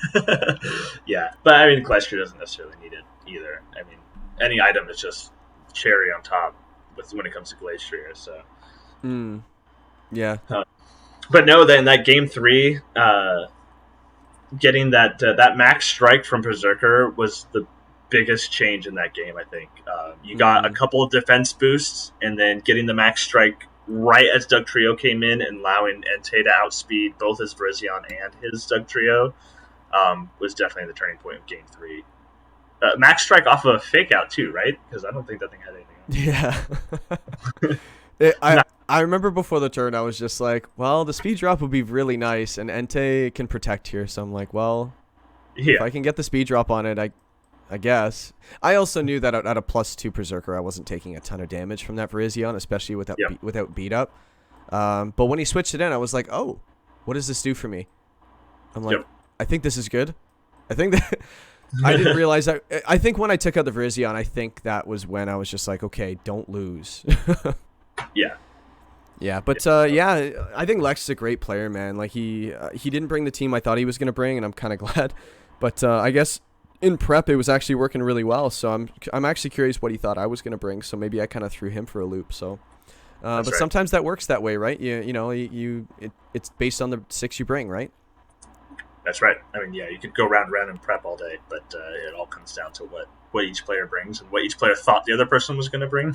Yeah, but I mean, Glacier doesn't necessarily need it either. I mean, any item is just cherry on top when it comes to Glacier. So, yeah. But no, then that game 3, getting that Max Strike from Berserker was the biggest change in that game. I think you got a couple of defense boosts, and then getting the Max Strike right as Doug Trio came in and allowing Entei to outspeed both his Virizion and his Doug Trio was definitely the turning point of game 3. Max Strike off of a Fake Out too, right? Because I don't think that thing had anything else. Yeah. I remember before the turn, I was just like, well, the speed drop would be really nice, and Entei can protect here. So I'm like, well, if I can get the speed drop on it, I guess. I also knew that at a +2 Berserker, I wasn't taking a ton of damage from that Virizion, especially without beat up. But when he switched it in, I was like, oh, what does this do for me? I'm like, I think this is good. I think that I didn't realize that. I think when I took out the Virizion, I think that was when I was just like, okay, don't lose. Yeah. Yeah, but I think Lex is a great player, man. Like he didn't bring the team I thought he was going to bring, and I'm kind of glad. But I guess in prep it was actually working really well. So I'm actually curious what he thought I was going to bring. So maybe I kind of threw him for a loop. So, but right. Sometimes that works that way, right? It's based on the 6 you bring, right? That's right. I mean, yeah, you could go round and round and prep all day, but it all comes down to what each player brings and what each player thought the other person was going to bring.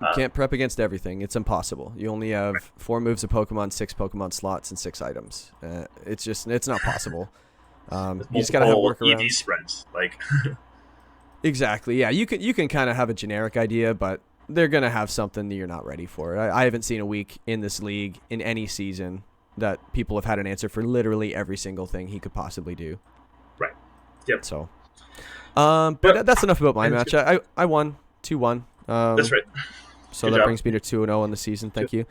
You can't prep against everything. It's impossible. You only have 4 moves of Pokemon, 6 Pokemon slots, and 6 items. It's not possible. With You just gotta have multiple EV workarounds. spreads. Like, Exactly. Yeah, you can kind of have a generic idea, but they're gonna have something that you're not ready for. I haven't seen a week in this league in any season that people have had an answer for literally every single thing he could possibly do. right. Yep. So, Yep. but that's enough about my And match. I won 2-1. That's right. So Good that job. brings me to 2-0 on the season. Thank you.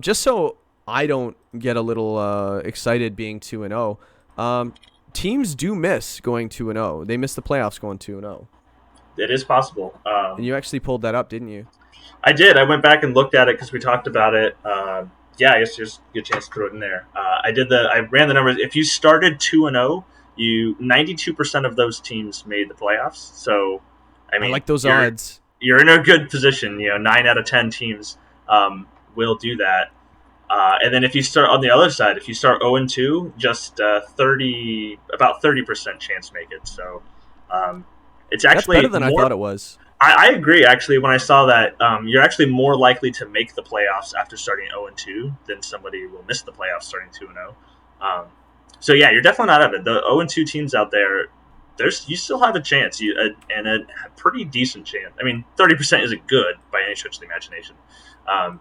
Just so I don't get a little excited being 2-0. Teams do miss going 2-0. They miss the playoffs going 2-0. It is possible. And you actually pulled that up, didn't you? I did. I went back and looked at it because we talked about it. Yeah, I guess there's a good chance to throw it in there. I ran the numbers. If you started 2-0, 92% of those teams made the playoffs. So, I mean, like those odds. You're in a good position. 9 out of 10 teams will do that. And then if you start on the other side, if you start 0-2, just about 30% chance make it. So, it's actually That's better than I thought it was. I agree. Actually, when I saw that, you're actually more likely to make the playoffs after starting 0-2 than somebody will miss the playoffs starting 2-0. So yeah, you're definitely not out of it. The 0-2 teams out there, you still have a chance, and a pretty decent chance. I mean, 30% isn't good by any stretch of the imagination. And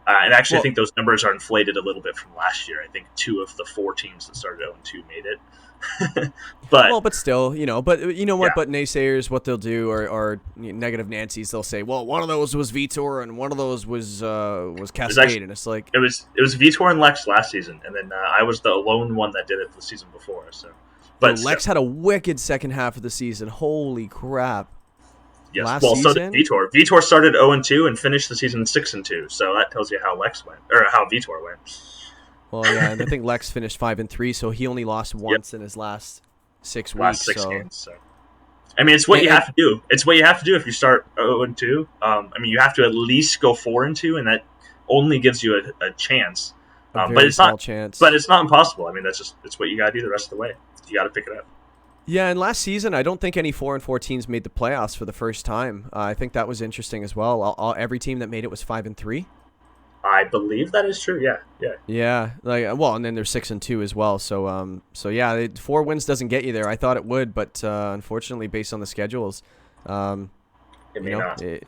actually, I think those numbers are inflated a little bit from last year. I think 2 of the 4 teams that started 0-2 made it. But still, but you know what? Yeah. But naysayers, what they'll do, or negative Nancy's, they'll say, well, one of those was Vitor and one of those was Cascade, and it's like it was Vitor and Lex last season, and then I was the lone one that did it the season before. So, but Lex had a wicked second half of the season. Holy crap! Yes, Last so did Vitor. Vitor started 0-2 and finished the season 6-2. So that tells you how Lex went, or how Vitor went. Well, yeah, and I think Lex finished 5-3, so he only lost once in his last 6 weeks. 6 games. So, I mean, it's what you have to do. It's what you have to do if you start 0-2. I mean, you have to at least go 4-2, and that only gives you a chance. But it's not chance. But it's not impossible. I mean, it's what you got to do the rest of the way. You got to pick it up. Yeah, and last season, I don't think any 4-4 teams made the playoffs for the first time. I think that was interesting as well. Every team that made it was 5-3. I believe that is true. Yeah. Yeah, and then there's 6-2 as well. So yeah, 4 wins doesn't get you there. I thought it would, but unfortunately, based on the schedules, it may not. You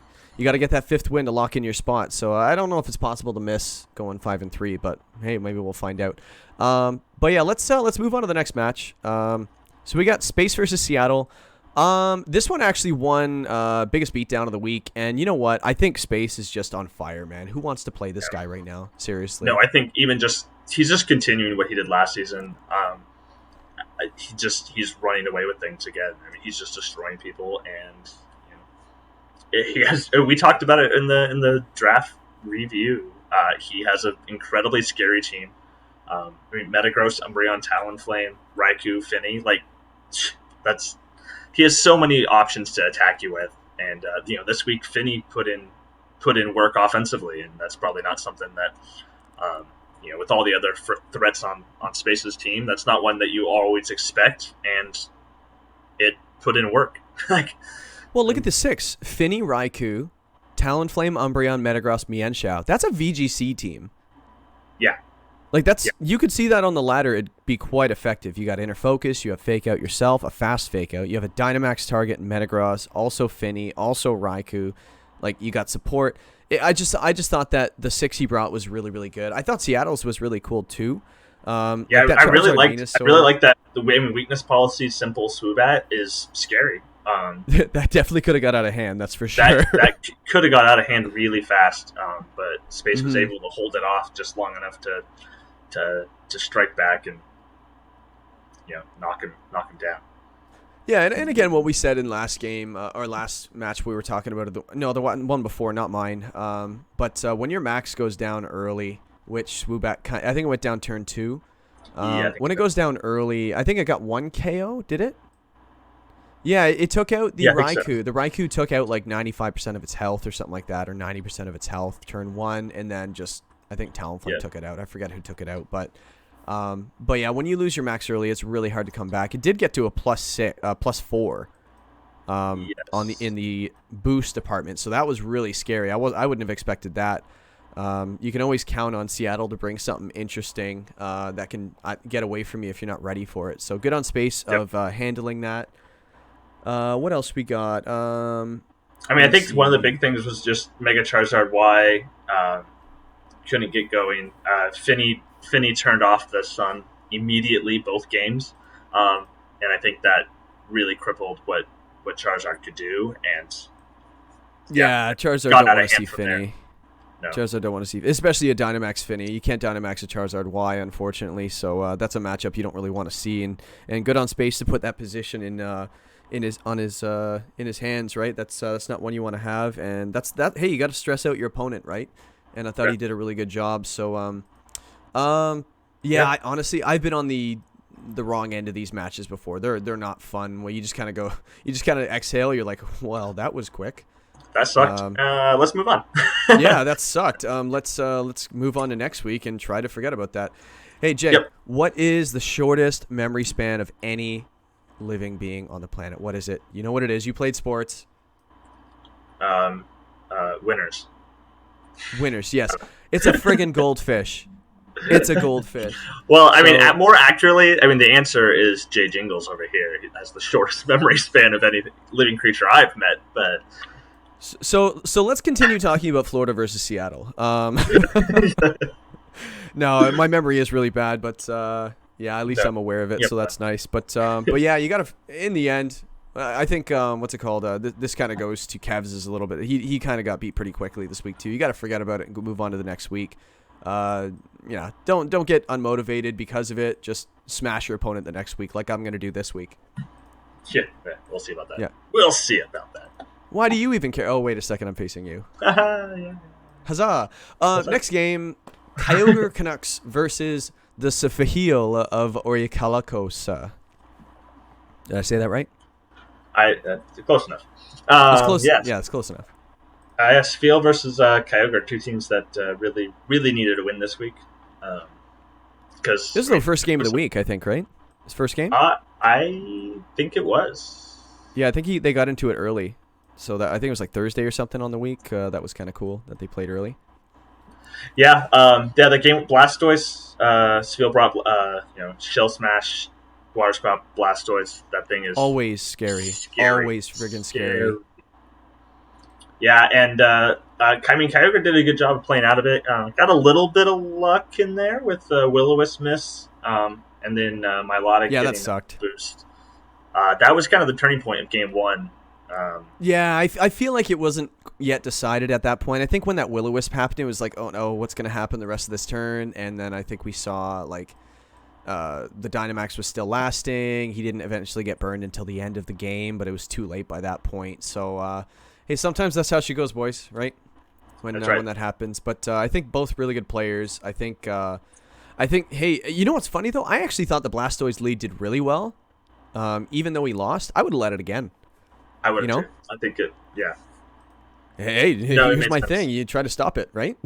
got to get that 5th win to lock in your spot. So I don't know if it's possible to miss going 5-3, but hey, maybe we'll find out. But yeah, let's move on to the next match. So we got Space versus Seattle. This one actually won biggest beatdown of the week, and you know what? I think Space is just on fire, man. Who wants to play this guy right now? Seriously. No, I think he's just continuing what he did last season. He's running away with things again. I mean, he's just destroying people, and he has. We talked about it in the draft review. He has an incredibly scary team. I mean, Metagross, Umbreon, Talonflame, Raikou, Finny, he has so many options to attack you with, and this week Finny put in work offensively, and that's probably not something that with all the other threats on Space's team, that's not one that you always expect, and it put in work. Well, look at the 6: Finny, Raikou, Talonflame, Umbreon, Metagross, Mienshao. That's a VGC team. Yeah. You could see that on the ladder. It'd be quite effective. You got Inner Focus, you have Fake Out yourself, a fast Fake Out. You have a Dynamax target in Metagross, also Finny, also Raikou. You got support. I just thought that the 6 he brought was really, really good. I thought Seattle's was really cool too. I really like that. The way weakness policy simple Swoobat is scary. That definitely could have got out of hand. That's for sure. That could have got out of hand really fast. But Space was able to hold it off just long enough to strike back and knock him down. Yeah, and again, what we said in last game or last match we were talking about the one before, not mine. But when your max goes down early, which Swoobat, I think it went down turn 2. When it goes down early, I think it got 1 KO. Did it? Yeah, it took out the Raikou. So. The Raikou took out 95% of its health or something like that, or 90% of its health turn 1, and then just I think Talonflame took it out. I forget who took it out, but yeah, when you lose your max early, it's really hard to come back. It did get to a +4 in the boost department, so that was really scary. I wouldn't have expected that. You can always count on Seattle to bring something interesting that can get away from you if you're not ready for it. So good on Space of handling that. What else we got? I think one of the big things was just Mega Charizard Y couldn't get going. Finney turned off the sun immediately both games, and I think that really crippled what Charizard could do. And Charizard don't want to see Finney. No. Charizard don't want to see, especially a Dynamax Finney. You can't Dynamax a Charizard Y, unfortunately. So that's a matchup you don't really want to see. And good on Space to put that position in his hands, right? That's not one you want to have. And that's that. Hey, you got to stress out your opponent, right? And I thought he did a really good job. So honestly, I've been on the wrong end of these matches before. They're not fun. Where you just kind of exhale. You're like, well, that was quick. That sucked. Let's move on. Yeah, that sucked. Let's move on to next week and try to forget about that. Hey, Jay, what is the shortest memory span of any living being on the planet? What is it? You know what it is. You played sports. Winners. Winners, yes. It's a friggin' goldfish. It's a goldfish. Well, more accurately, the answer is Jay Jingles over here. He has the shortest memory span of any living creature I've met, but... So let's continue talking about Florida versus Seattle. No, my memory is really bad, but at least I'm aware of it, so that's nice. But yeah, you gotta. In the end, I think what's it called? This kind of goes to Cavs a little bit. He kind of got beat pretty quickly this week too. You got to forget about it and move on to the next week. Don't get unmotivated because of it. Just smash your opponent the next week, like I'm gonna do this week. Yeah, we'll see about that. Yeah, we'll see about that. Why do you even care? Oh, wait a second. I'm facing you. Yeah. Huzzah. Next game, Kyogre Canucks versus the Safahil of Orichalcos. Did I say that right? Close enough. It's close. Yes. Yeah, it's close enough. Safahil versus Kyogre, two teams that really, really needed a win this week. Because this is the first game of the week, I think, right? His first game? I think it was. Yeah, I think they got into it early. So I think it was like Thursday or something on the week. That was kind of cool that they played early. Yeah, the game with Blastoise, Safahil brought Shell Smash, Water Spout, Blastoise. That thing is always scary. Always friggin' scary. Yeah, and Kyogre did a good job of playing out of it. Got a little bit of luck in there with the Will-O-Wisp miss, and then Milotic getting that sucked. A boost. That was kind of the turning point of Game 1. I feel like it wasn't yet decided at that point. I think when that Will-O-Wisp happened, it was like, oh no, what's going to happen the rest of this turn? And then I think we saw like the Dynamax was still lasting. He didn't eventually get burned until the end of the game, but it was too late by that point. So, hey, sometimes that's how she goes, boys, right? When that happens. But I think both really good players. I think, hey, you know what's funny though? I actually thought the Blastoise lead did really well. Even though he lost, I would have let it again. I would have too. I think it, yeah. Hey, here's my thing. You try to stop it, right?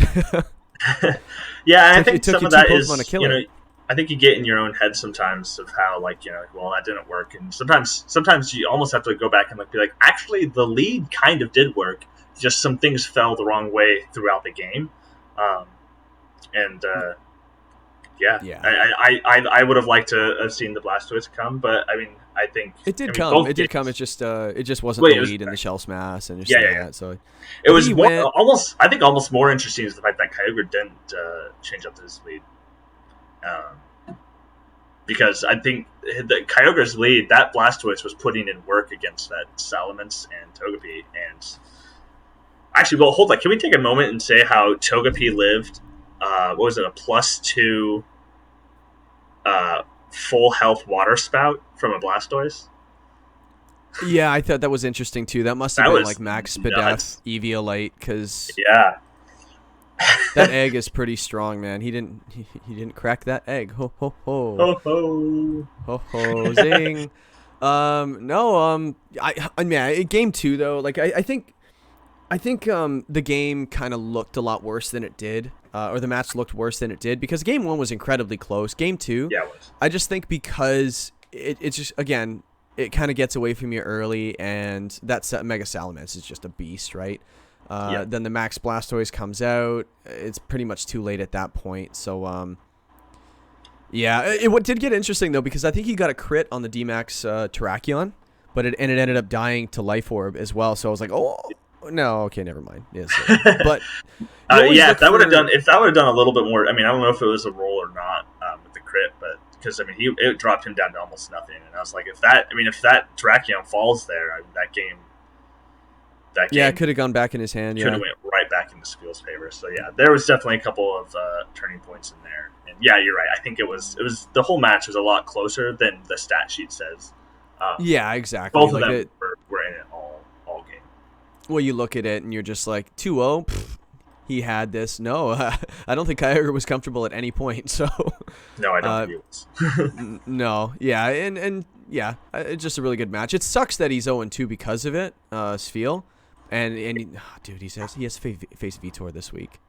Yeah, and I think some of that is, I think you get in your own head sometimes of how, well, that didn't work. And sometimes you almost have to go back and be like, actually, the lead kind of did work. Just some things fell the wrong way throughout the game. I would have liked to have seen the Blastoise come, but I think it did come. It did come. It just wasn't the lead in the Shell Smash and that. So it was almost more interesting is the fact that Kyogre didn't change up his lead, because I think the Kyogre's lead, that Blastoise was putting in work against that Salamence and Togepi. And actually, well, hold on. Can we take a moment and say how Togepi lived? What was it, a +2 full health Water Spout from a Blastoise? Yeah, I thought that was interesting too. That must have been like Max Spadef, Eviolite, because that egg is pretty strong, man. He didn't crack that egg. Ho ho ho. Ho ho. Ho ho zing. Game 2 though, like I think the game kind of looked a lot worse than it did. Or the match looked worse than it did because Game 1 was incredibly close. Game 2, it was. I just think because it's just, again, it kind of gets away from you early, and that Mega Salamence is just a beast, right? Then the Max Blastoise comes out. It's pretty much too late at that point. So, it did get interesting, though, because I think he got a crit on the D-Max Terrakion, but it ended up dying to Life Orb as well. So I was like, oh, no, okay, never mind. Yes, but if that would have done a little bit more. I mean, I don't know if it was a roll or not with the crit, but because I mean, it dropped him down to almost nothing, and I was like, if that Terrakion falls there, that game, it could have gone back in his hand. Could have went right back into Spiel's favor. So yeah, there was definitely a couple of turning points in there. And yeah, you're right. I think it was the whole match was a lot closer than the stat sheet says. Exactly. Both of them were in it all game. Well, you look at it and you're just like 2-0. He had this. No, I don't think Kyogre was comfortable at any point. So no, I don't think he was. No, yeah, and it's just a really good match. It sucks that he's 0-2 because of it, Spiel. And dude, he has to face Vitor this week.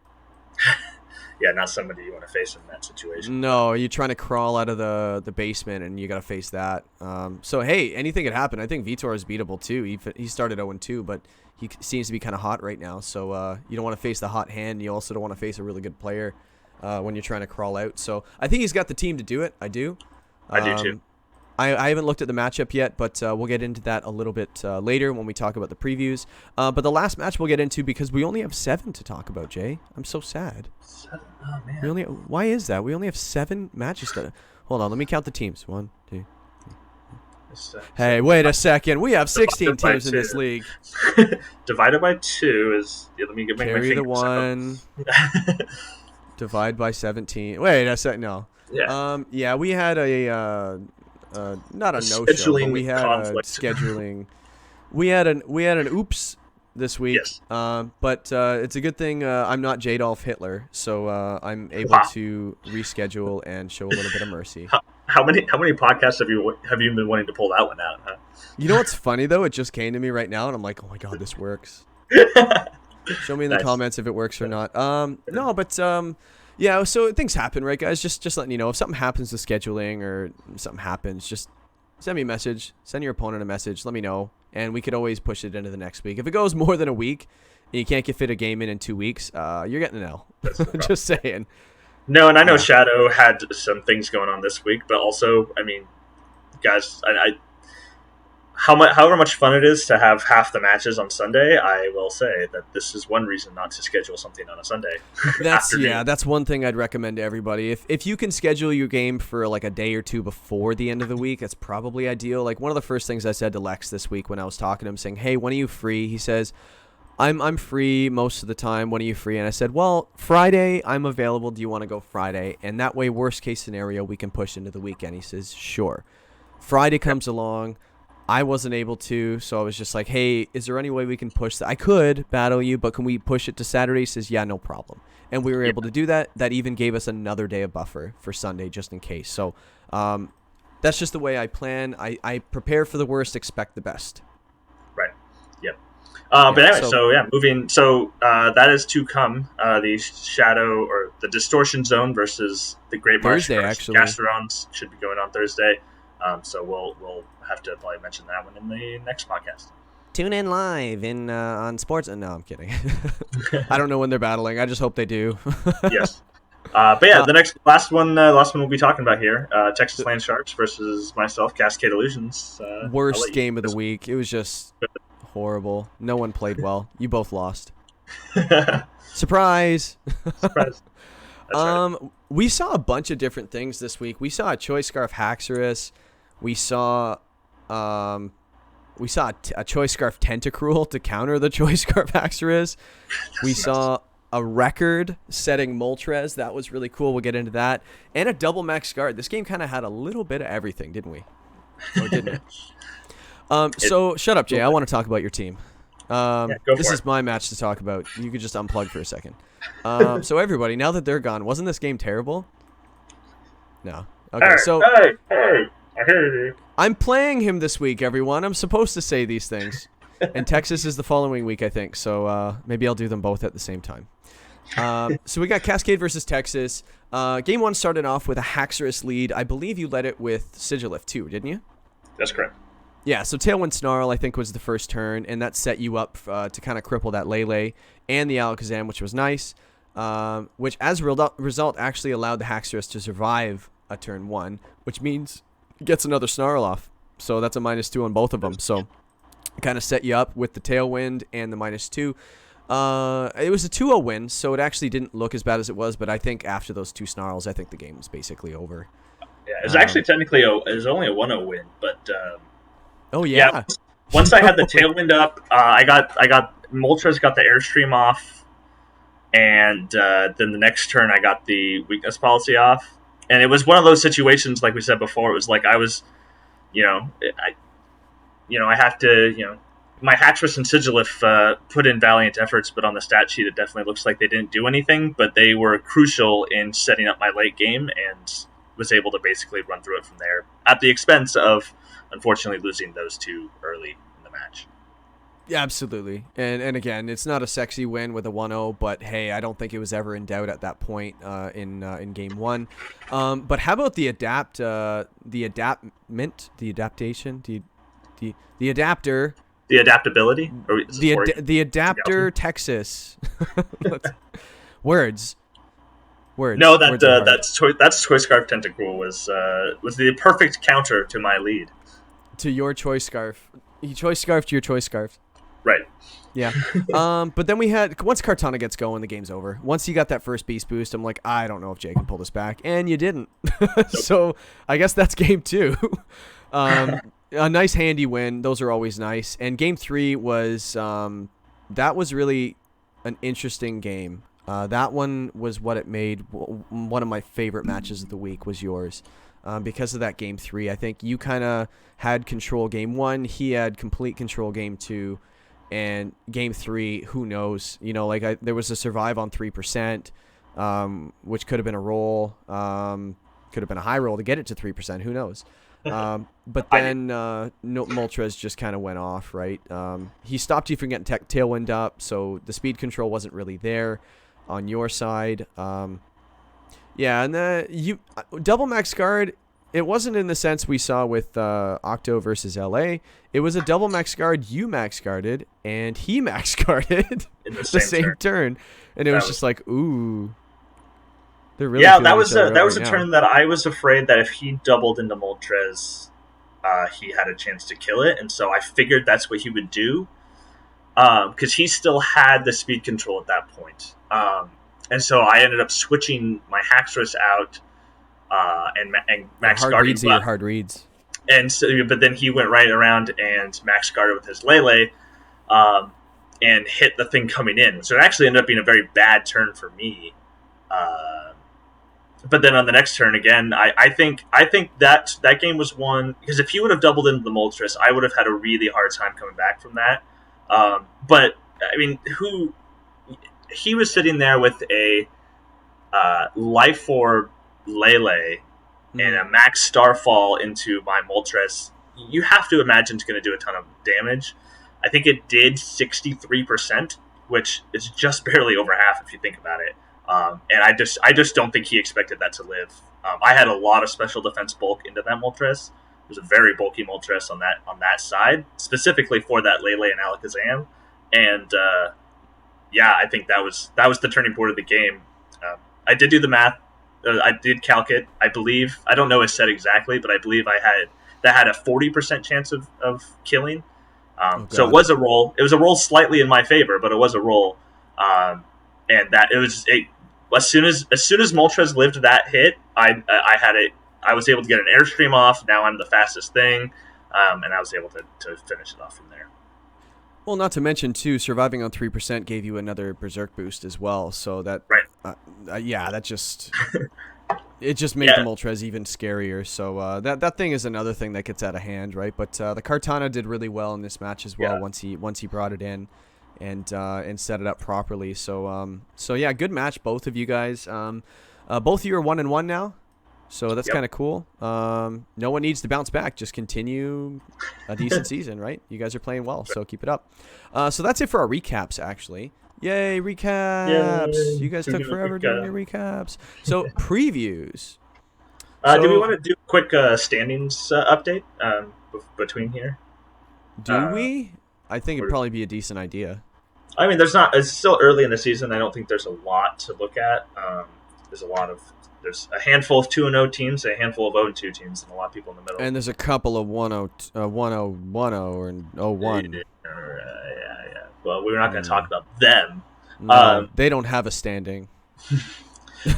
Yeah, not somebody you want to face in that situation. No, you're trying to crawl out of the basement, and you got to face that. So hey, anything could happen. I think Vitor is beatable too. He started 0-2, but he seems to be kind of hot right now. So you don't want to face the hot hand. You also don't want to face a really good player when you're trying to crawl out. So I think he's got the team to do it. I do. I do too. I haven't looked at the matchup yet, but we'll get into that a little bit later when we talk about the previews. But the last match we'll get into because we only have 7 to talk about, Jay. I'm so sad. 7? Oh, man. Why is that? We only have 7 matches to... Hold on, let me count the teams. 1, 2... Hey, wait a second. We have 16 teams in this league. Divided by 2 is... let me get my Carry the 1. Divide by 17. Wait a second. No. Yeah. We had a... not a no-show, but we had conflict. Scheduling. We had an oops this week. Yes. But it's a good thing I'm not Jadolf Hitler, so I'm able to reschedule and show a little bit of mercy. How many podcasts have you been wanting to pull that one out? Huh? You know what's funny though? It just came to me right now, and I'm like, oh my god, this works. Show me in the comments if it works or not. No, but yeah, so things happen, right, guys? Just letting you know, if something happens to scheduling or something happens, just send me a message. Send your opponent a message. Let me know, and we could always push it into the next week. If it goes more than a week and you can't fit a game in 2 weeks, you're getting an L. Just saying. No, and I know Shadow had some things going on this week, but also, I mean, guys, however much fun it is to have half the matches on Sunday, I will say that this is one reason not to schedule something on a Sunday. That's one thing I'd recommend to everybody. If you can schedule your game for like a day or 2 before the end of the week, that's probably ideal. Like one of the first things I said to Lex this week when I was talking to him, saying, "Hey, when are you free?" He says, I'm free most of the time. When are you free? And I said, well, Friday, I'm available. Do you want to go Friday? And that way, worst case scenario, we can push into the weekend. He says, sure. Friday comes along. I wasn't able to, so I was just like, hey, is there any way we can push that? I could battle you, but can we push it to Saturday? He says, yeah, no problem. And we were able to do that. That even gave us another day of buffer for Sunday, just in case. So that's just the way I plan. I prepare for the worst, expect the best. Right. Yep. But anyway, moving. So that is to come. The Shadow or the Distortion Zone versus the Great Marsh. Thursday, actually. Gasterons should be going on Thursday. So we'll have to probably mention that one in the next podcast. Tune in live on sports. No, I'm kidding. I don't know when they're battling. I just hope they do. Yes. But yeah, the last one we'll be talking about here, Texas Land Sharks versus myself, Cascade Illusions. Worst game of the week. It was just horrible. No one played well. You both lost. Surprise. Surprise. That's right. We saw a bunch of different things this week. We saw a Choice Scarf Haxorus. We saw a Choice Scarf Tentacruel to counter the Choice Scarf Haxorus. We saw a record-setting Moltres. That was really cool. We'll get into that. And a double max guard. This game kind of had a little bit of everything, didn't we? Or didn't it? So shut up, Jay. I want to talk about your team. This is my match to talk about. You could just unplug for a second. So everybody, now that they're gone, wasn't this game terrible? No. Okay, Hey, I hear you. I'm playing him this week, everyone. I'm supposed to say these things. And Texas is the following week, I think. So maybe I'll do them both at the same time. So we got Cascade versus Texas. Game 1 started off with a Haxorus lead. I believe you led it with Sigilif too, didn't you? That's correct. Yeah, so Tailwind Snarl, I think, was the first turn, and that set you up to kind of cripple that Lele and the Alakazam, which was nice, which as a result actually allowed the Haxorus to survive a turn 1, which means it gets another Snarl off. So that's a -2 on both of them. So kind of set you up with the Tailwind and the -2. It was a 2-0 win, so it actually didn't look as bad as it was, but I think after those 2 Snarls, I think the game was basically over. Yeah, it was actually technically it was only a 1-0 win, but oh yeah. yeah. Once I had the Tailwind up, I got Moltres got the Airstream off, and then the next turn I got the Weakness Policy off, and it was one of those situations like we said before. It was like I was, I have to, my Haxorus and Sigilif put in valiant efforts, but on the stat sheet it definitely looks like they didn't do anything, but they were crucial in setting up my late game and was able to basically run through it from there at the expense of, unfortunately, losing those 2 early in the match. Yeah, absolutely. And again, it's not a sexy win with a 1-0, but hey, I don't think it was ever in doubt at that point in game 1. But how about the adaptation, the adapter, the adaptability, or the adapter Texas. Words. No, that's Choice Scarf Tentacool was the perfect counter to my lead. To your Choice Scarf. You Choice Scarfed your Choice Scarf. Right. Yeah. But then we had, once Kartana gets going, the game's over. Once you got that first Beast Boost, I'm like, I don't know if Jay can pull this back. And you didn't. So I guess that's game 2. A nice handy win. Those are always nice. And game 3 was, that was really an interesting game. That one was what it made one of my favorite matches of the week was yours. Because of that game 3, I think you kind of had control game 1. He had complete control game 2. And game 3, who knows? There was a survive on 3%, which could have been a roll. Could have been a high roll to get it to 3%. Who knows? But then Moltres just kind of went off, right? He stopped you from getting Tailwind up, so the speed control wasn't really there on your side. Yeah, and you double max guard. It wasn't in the sense we saw with Octo versus LA. It was a double max guard. You max guarded, and he max guarded in the same turn. And it was just like, ooh. Really that was a turn that I was afraid that if he doubled into Moltres, he had a chance to kill it, and so I figured that's what he would do, because he still had the speed control at that point. And so I ended up switching my Haxorus out and max guarding. Hard reads. And so, but then he went right around and max guarded with his Lele, and hit the thing coming in. So it actually ended up being a very bad turn for me. But then on the next turn again, I think that game was won because if he would have doubled into the Moltres, I would have had a really hard time coming back from that. But I mean, he was sitting there with a Life Orb Lele and a Max Starfall into my Moltres. You have to imagine it's going to do a ton of damage. I think it did 63%, which is just barely over half if you think about it. And I just don't think he expected that to live. I had a lot of special defense bulk into that Moltres. It was a very bulky Moltres on that side, specifically for that Lele and Alakazam. And I think that was the turning point of the game. I did do the math. I did calc it. I believe, I don't know his set exactly, but I believe that had a 40% chance of killing. So it was a roll. It was a roll slightly in my favor, but it was a roll. And that it was as soon as Moltres lived that hit, I was able to get an Airstream off. Now I'm the fastest thing, and I was able to finish it off from there. Well, not to mention too, surviving on 3% gave you another Berserk boost as well. So that that just it just made the Moltres even scarier. So that thing is another thing that gets out of hand, right? But the Kartana did really well in this match as well once he brought it in. And set it up properly. So yeah, good match, both of you guys. Both of you are 1-1 now, so that's kind of cool. No one needs to bounce back; just continue a decent season, right? You guys are playing well, so keep it up. So that's it for our recaps, actually. Yay, recaps! Yay. You guys took forever doing your recaps. So previews. Do we want to do a quick standings update between here? Do we? I think it'd Or- probably be a decent idea. I mean, there's not. It's still early in the season. I don't think there's a lot to look at. There's a handful of 2-0 teams, a handful of 0-2 teams, and a lot of people in the middle. And there's a couple of 1-0, 1-0, or 0-1. Yeah. Well, we're not going to talk about them. No, they don't have a standing.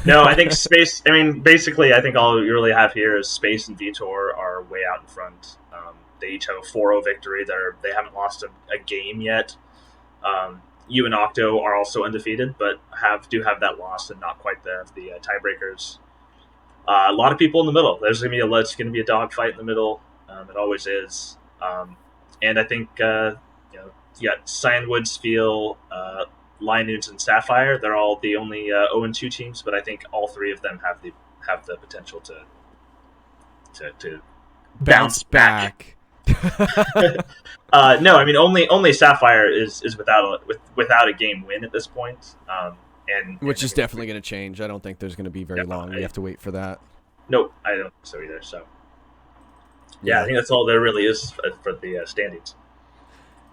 No, I think Space. I mean, basically, I think all you really have here is Space and Vitor are way out in front. They each have a 4-0 victory. They haven't lost a game yet. You and Octo are also undefeated, but do have that loss and not quite the tiebreakers. A lot of people in the middle. It's going to be a dogfight in the middle. It always is. And I think you got Cyanwood, Spiel, Linudes, and Sapphire. They're all the only 0-2 teams, but I think all three of them have the potential to bounce back. No, I mean only Sapphire is without a game win at this point, which is definitely going to change. I don't think there's going to be very long. We have to wait for that. Nope, I don't think so either. So yeah, I think that's all there really is for the standings.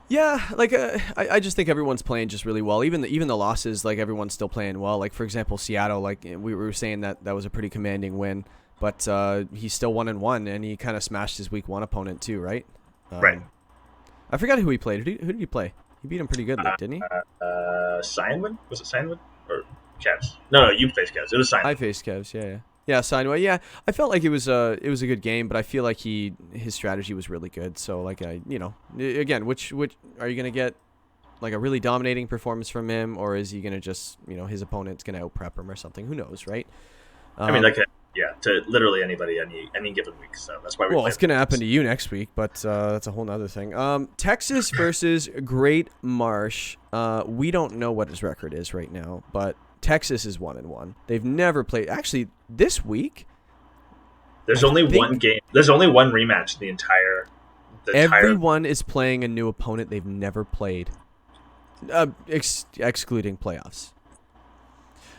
Yeah, like I just think everyone's playing just really well. Even the losses, like everyone's still playing well. Like for example, Seattle, like we were saying that was a pretty commanding win, but he's still 1-1, and he kind of smashed his week 1 opponent too, right? Right. I forgot who he played. Who did he play? He beat him pretty good, didn't he? Cyanwood? Was it Cyanwood or Cavs? No, you faced Cavs. It was Cyanwood. I faced Cavs. Yeah, Steinway. Yeah, I felt like it was a good game, but I feel like his strategy was really good. So like again, which are you gonna get, like a really dominating performance from him, or is he gonna just his opponent's gonna out prep him or something? Who knows, right? I mean, to literally anybody any given week. So that's why we. Well, it's gonna happen to you next week, but that's a whole nother thing. Texas versus Great Marsh. We don't know what his record is right now, but Texas is 1-1. They've never played. Actually, this week, there's only one game. There's only one rematch in the entire. Everyone is playing a new opponent they've never played, excluding playoffs.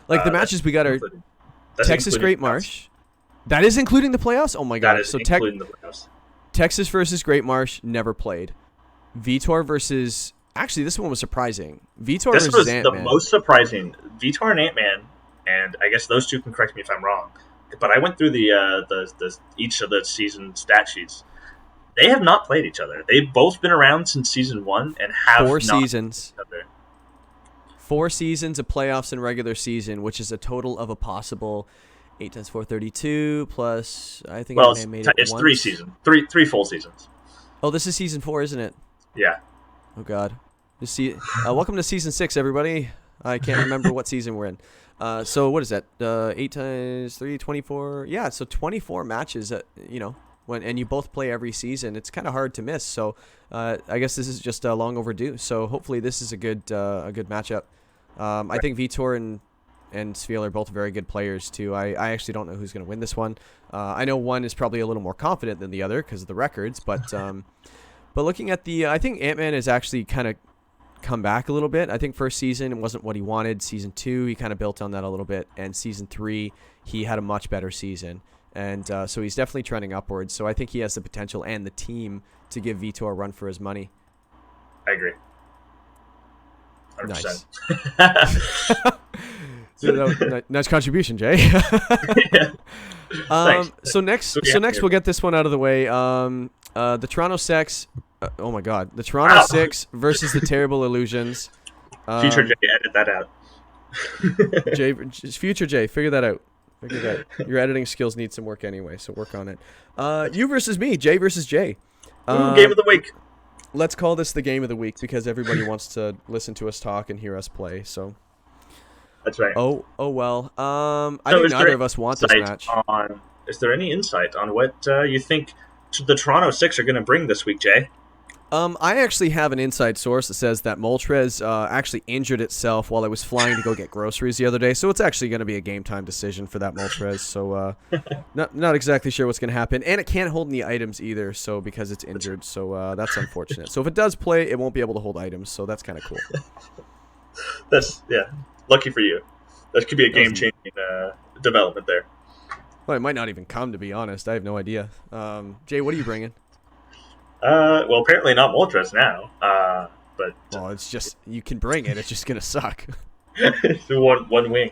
Like the matches we got are Texas Great Marsh. That is including the playoffs. Oh my god! That is including the playoffs. Texas versus Great Marsh never played. Vitor versus. Actually, this one was surprising. Vitor this versus was Ant-Man. The most surprising. Vitor and Ant-Man, and I guess those two can correct me if I'm wrong. But I went through the each of the season stat sheets. They have not played each other. They've both been around since season 1 and have 4 not seasons. played each other. 4 seasons of playoffs and regular season, which is a total of a possible 8 times 4, 32 plus. I think Ant-Man made it's once. 3 seasons, three full seasons. Oh, this is season 4, isn't it? Yeah. Oh God. Welcome to season 6, everybody. I can't remember what season we're in. So what is that? 8 times 3, 24. Yeah, so 24 matches. And you both play every season. It's kind of hard to miss. So I guess this is just long overdue. So hopefully this is a good matchup. I think Vitor and Spiel are both very good players too. I actually don't know who's going to win this one. I know one is probably a little more confident than the other because of the records, but looking at I think Ant-Man has actually kind of come back a little bit. I think first season it wasn't what he wanted. Season 2 he kind of built on that a little bit, and season 3 he had a much better season, and so he's definitely trending upwards. So I think he has the potential and the team to give Vitor a run for his money. I agree. 100%. Nice. Nice contribution, Jay. Thanks. So next we'll get this one out of the way. The Toronto Sex. Oh my God, the Toronto Six versus the Terrible Illusions. Future Jay, edit that out. Future Jay, figure that out. Your editing skills need some work anyway, so work on it. You versus me, Jay versus Jay. Game of the week. Let's call this the game of the week because everybody wants to listen to us talk and hear us play. So. That's right. Oh well. I think neither of us want this match. Is there any insight on what you think the Toronto Six are going to bring this week, Jay? I actually have an inside source that says that Moltres actually injured itself while it was flying to go get groceries the other day, so it's actually going to be a game time decision for that Moltres. So not exactly sure what's going to happen, and it can't hold any items either, so because it's injured. So that's unfortunate. So if it does play, it won't be able to hold items. So that's kind of cool. That's lucky for you. That could be a game-changing development there. Well, it might not even come, to be honest. I have no idea. Jay, what are you bringing? Well, apparently not Moltres now. But Well, it's just you can bring it. It's just gonna suck. one wing.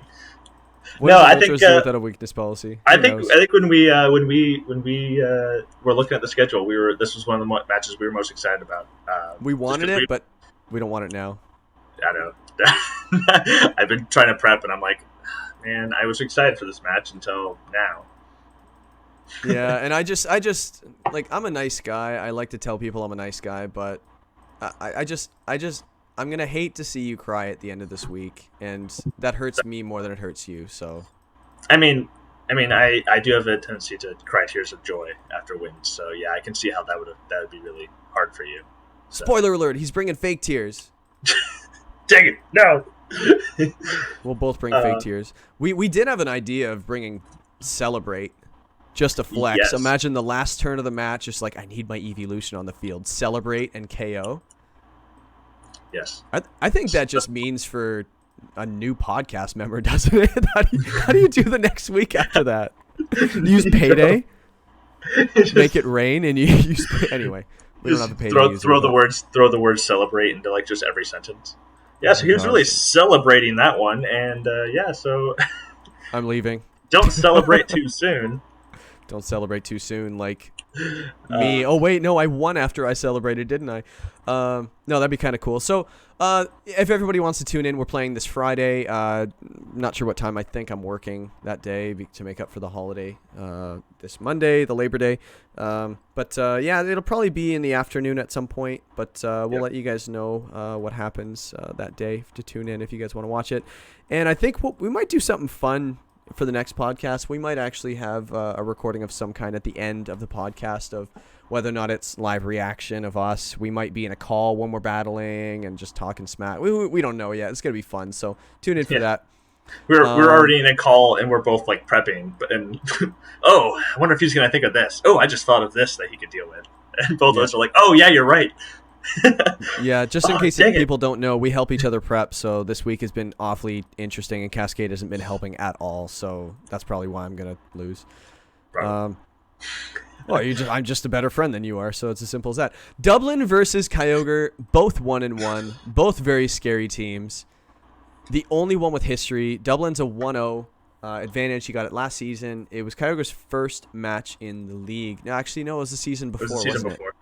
What No, does I the think Moltres do without a weakness policy? I Who think knows? I think when we were looking at the schedule, this was one of the matches we were most excited about. We Just wanted 'cause it, but we don't want it now. I know. I've been trying to prep, and I'm like, man, I was excited for this match until now. Yeah, and I just like I'm a nice guy. I like to tell people I'm a nice guy, but I'm gonna hate to see you cry at the end of this week, and that hurts me more than it hurts you. So I mean, I do have a tendency to cry tears of joy after wins. So yeah, I can see how that would be really hard for you. So. spoiler alert: he's bringing fake tears. Dang it! No. We'll both bring fake tears. We did have an idea of bringing Celebrate. Just a flex. Yes. Imagine the last turn of the match, just like I need my evolution on the field. Celebrate and KO. Yes. I think that just means for a new podcast member, doesn't it? How do you do the next week after that? Use payday, make it rain, and you use anyway. We don't have the payday. Throw the words celebrate into like just every sentence. Yeah. So he was really celebrating that one, and yeah. So I'm leaving. Don't celebrate too soon. Don't celebrate too soon, like me. Oh wait, no, I won after I celebrated, didn't I? No, that'd be kind of cool. So, if everybody wants to tune in, we're playing this Friday. Not sure what time. I think I'm working that day to make up for the holiday. This Monday, the Labor Day. But yeah, it'll probably be in the afternoon at some point. But we'll let you guys know what happens that day to tune in if you guys want to watch it. And I think we might do something fun. For the next podcast, we might actually have a recording of some kind at the end of the podcast of whether or not it's live reaction of us. We might be in a call when we're battling and just talking smack. We don't know yet. It's going to be fun. So tune in for that. We're already in a call and we're both like prepping. And oh, I wonder if he's going to think of this. Oh, I just thought of this that he could deal with. And both of us are like, oh, yeah, you're right. Yeah, just in case people don't know, we help each other prep. So this week has been awfully interesting, and Cascade hasn't been helping at all. So that's probably why I'm gonna lose. Well, I'm just a better friend than you are, so it's as simple as that. Dublin versus Kyogre, both 1-1, both very scary teams. The only one with history. Dublin's a 1-0 advantage. He got it last season. It was Kyogre's first match in the league. No, actually, no, it was the season before. It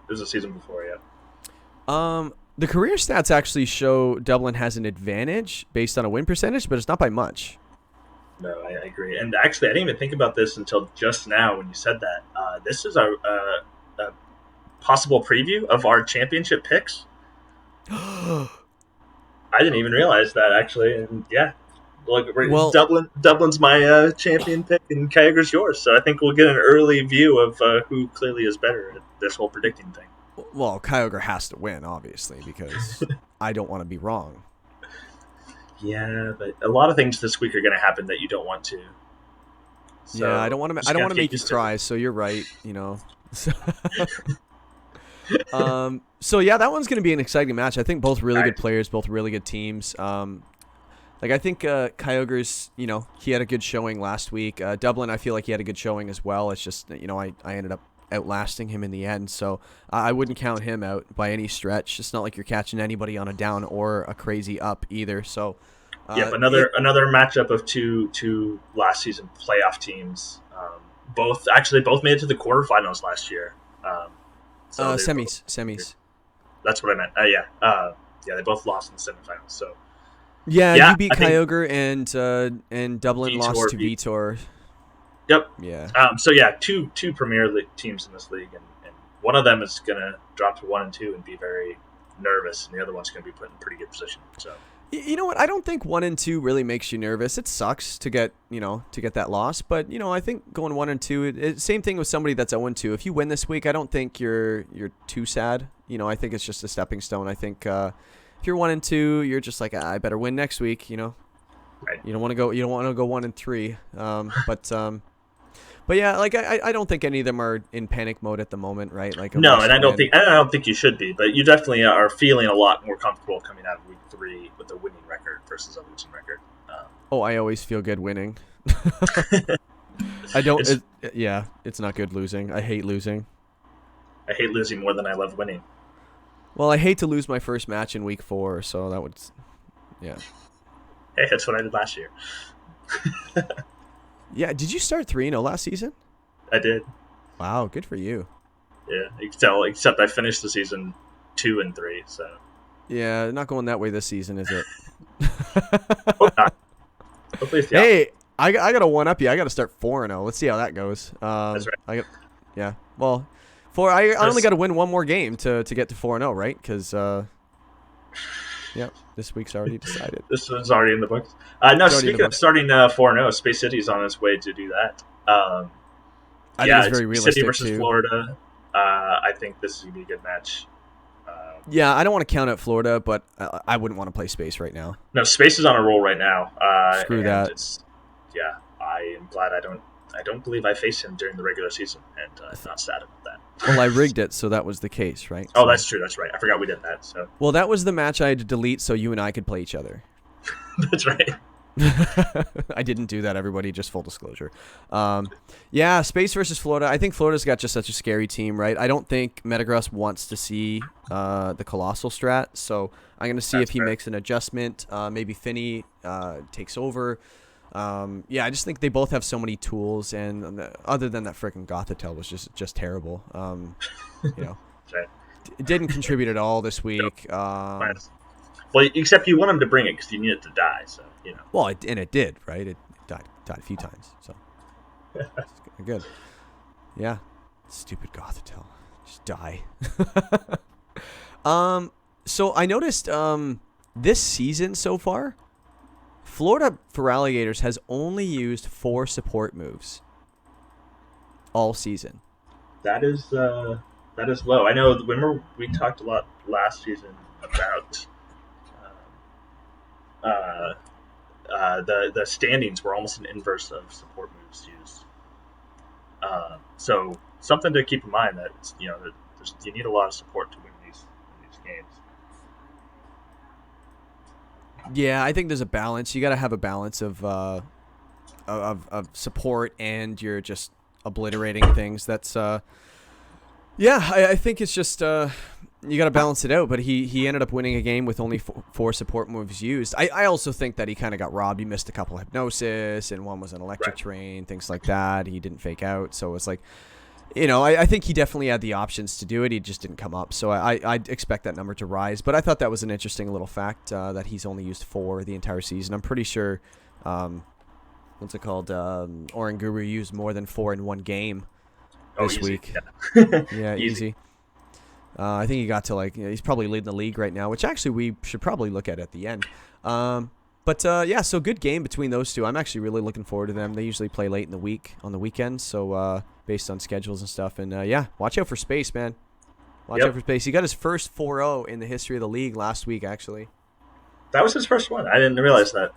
was a season before, yeah. The career stats actually show Dublin has an advantage based on a win percentage, but it's not by much. No, I agree. And actually, I didn't even think about this until just now when you said that. This is a possible preview of our championship picks. I didn't even realize that, actually. And yeah, Dublin's my champion pick, and Kyogre's yours. So I think we'll get an early view of who clearly is better at this whole predicting thing. Well, Kyogre has to win, obviously, because I don't want to be wrong. Yeah, but a lot of things this week are going to happen that you don't want to. So yeah, I don't want to make you cry. So you're right, you know. So yeah, that one's going to be an exciting match. I think both really good players, both really good teams. Like I think Kyogre's, you know, he had a good showing last week. Dublin, I feel like he had a good showing as well. It's just, you know, I ended up outlasting him in the end, so I wouldn't count him out by any stretch. It's not like you're catching anybody on a down or a crazy up either. So another matchup of two last season playoff teams. Both made it to the quarterfinals last year. Semis. That's what I meant. Yeah, they both lost in the semifinals. So yeah, you beat Kyogre and Dublin Vitor lost to Vitor. Yep. Yeah. So yeah, two Premier League teams in this league, and one of them is gonna drop to 1 and 2 and be very nervous, and the other one's gonna be put in pretty good position. So. You know what? I don't think 1 and 2 really makes you nervous. It sucks to get that loss, but you know, I think going 1 and 2, same thing with somebody that's 0 and 2. If you win this week, I don't think you're too sad. You know, I think it's just a stepping stone. I think if you're 1 and 2, you're just like, I better win next week. You know, right. You don't want to go 1 and 3. But yeah, like I don't think any of them are in panic mode at the moment, right? Like no, and I don't think you should be, but you definitely are feeling a lot more comfortable coming out of week 3 with a winning record versus a losing record. I always feel good winning. I don't. It's not good losing. I hate losing. I hate losing more than I love winning. Well, I hate to lose my first match in week 4, so that would, yeah. Hey, that's what I did last year. Yeah, did you start 3-0 last season? I did. Wow, good for you. Yeah, except I finished the season 2-3. So Yeah, not going that way this season, is it? hope not. Hopefully, it's the opposite. Hey, I got to one up you. I got to start 4-0. Let's see how that goes. That's right. Yeah. Well, I only got to win one more game to get to 4-0, right? Because yeah, this week's already decided. This one's already in the books. No, speaking of starting 4-0, Space City's on its way to do that. I think it's very realistic City versus too. Florida. I think this is gonna be a good match. Yeah, I don't want to count out Florida, but I wouldn't want to play Space right now. No, Space is on a roll right now. Screw and that. Yeah, I am glad I don't believe I faced him during the regular season, and I'm not sad about that. Well, I rigged it, so that was the case, right? Oh, So- that's true. That's right. I forgot we did that. So Well, that was the match I had to delete so you and I could play each other. that's right. I didn't do that, everybody, just full disclosure. Yeah, Space versus Florida. I think Florida's got just such a scary team, right? I don't think Metagross wants to see the Colossal strat, so I'm going to see That's if he fair. makes an adjustment. Maybe Finney takes over. Yeah, I just think they both have so many tools, and other than that frickin' Gothitelle was just terrible. You know, That's right. it didn't contribute at all this week. Minus. Well, except you want him to bring it because you need it to die. So Well, it did, right? It died a few times, so it's good. Yeah, stupid Gothitelle, just die. So I noticed this season so far, Florida for Alligators has only used 4 support moves all season. that is low. I know. Remember we talked a lot last season about the standings were almost an inverse of support moves used. So something to keep in mind that you need a lot of support to win these games. Yeah, I think there's a balance. You got to have a balance of support, and you're just obliterating things. That's yeah. I think it's just you got to balance it out. But he ended up winning a game with only 4 support moves used. I also think that he kind of got robbed. He missed a couple of hypnosis, and one was an electric Right. train, things like that. He didn't fake out, so it's like. I think he definitely had the options to do it. He just didn't come up. So I'd expect that number to rise. But I thought that was an interesting little fact that he's only used 4 the entire season. I'm pretty sure, what's it called? Oran Guru used more than 4 in one game this easy. week. Yeah. Yeah, easy. I think he got to he's probably leading the league right now, which actually we should probably look at the end. But yeah, so good game between those two. I'm actually really looking forward to them. They usually play late in the week on the weekends, so based on schedules and stuff. And yeah, watch out for Space, man. Watch Yep. out for Space. He got his first 4-0 in the history of the league last week, actually. That was his first one. I didn't realize that.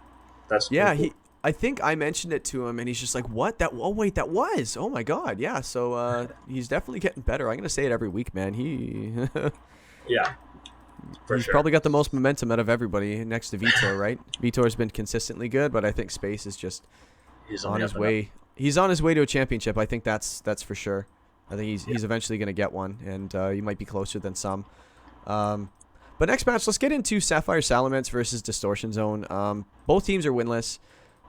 That's Yeah, pretty cool. I think I mentioned it to him, and he's just like, "What? Oh wait, that was? Oh my god, yeah." So he's definitely getting better. I'm gonna say it every week, man. Yeah, for He's sure. probably got the most momentum out of everybody next to Vitor, right? Vitor's been consistently good, but I think Space is just He's on the his up and way. He's on his way to a championship. I think that's for sure. I think he's eventually going to get one, and he might be closer than some. But next match, let's get into Sapphire Salamence versus Distortion Zone. Both teams are winless.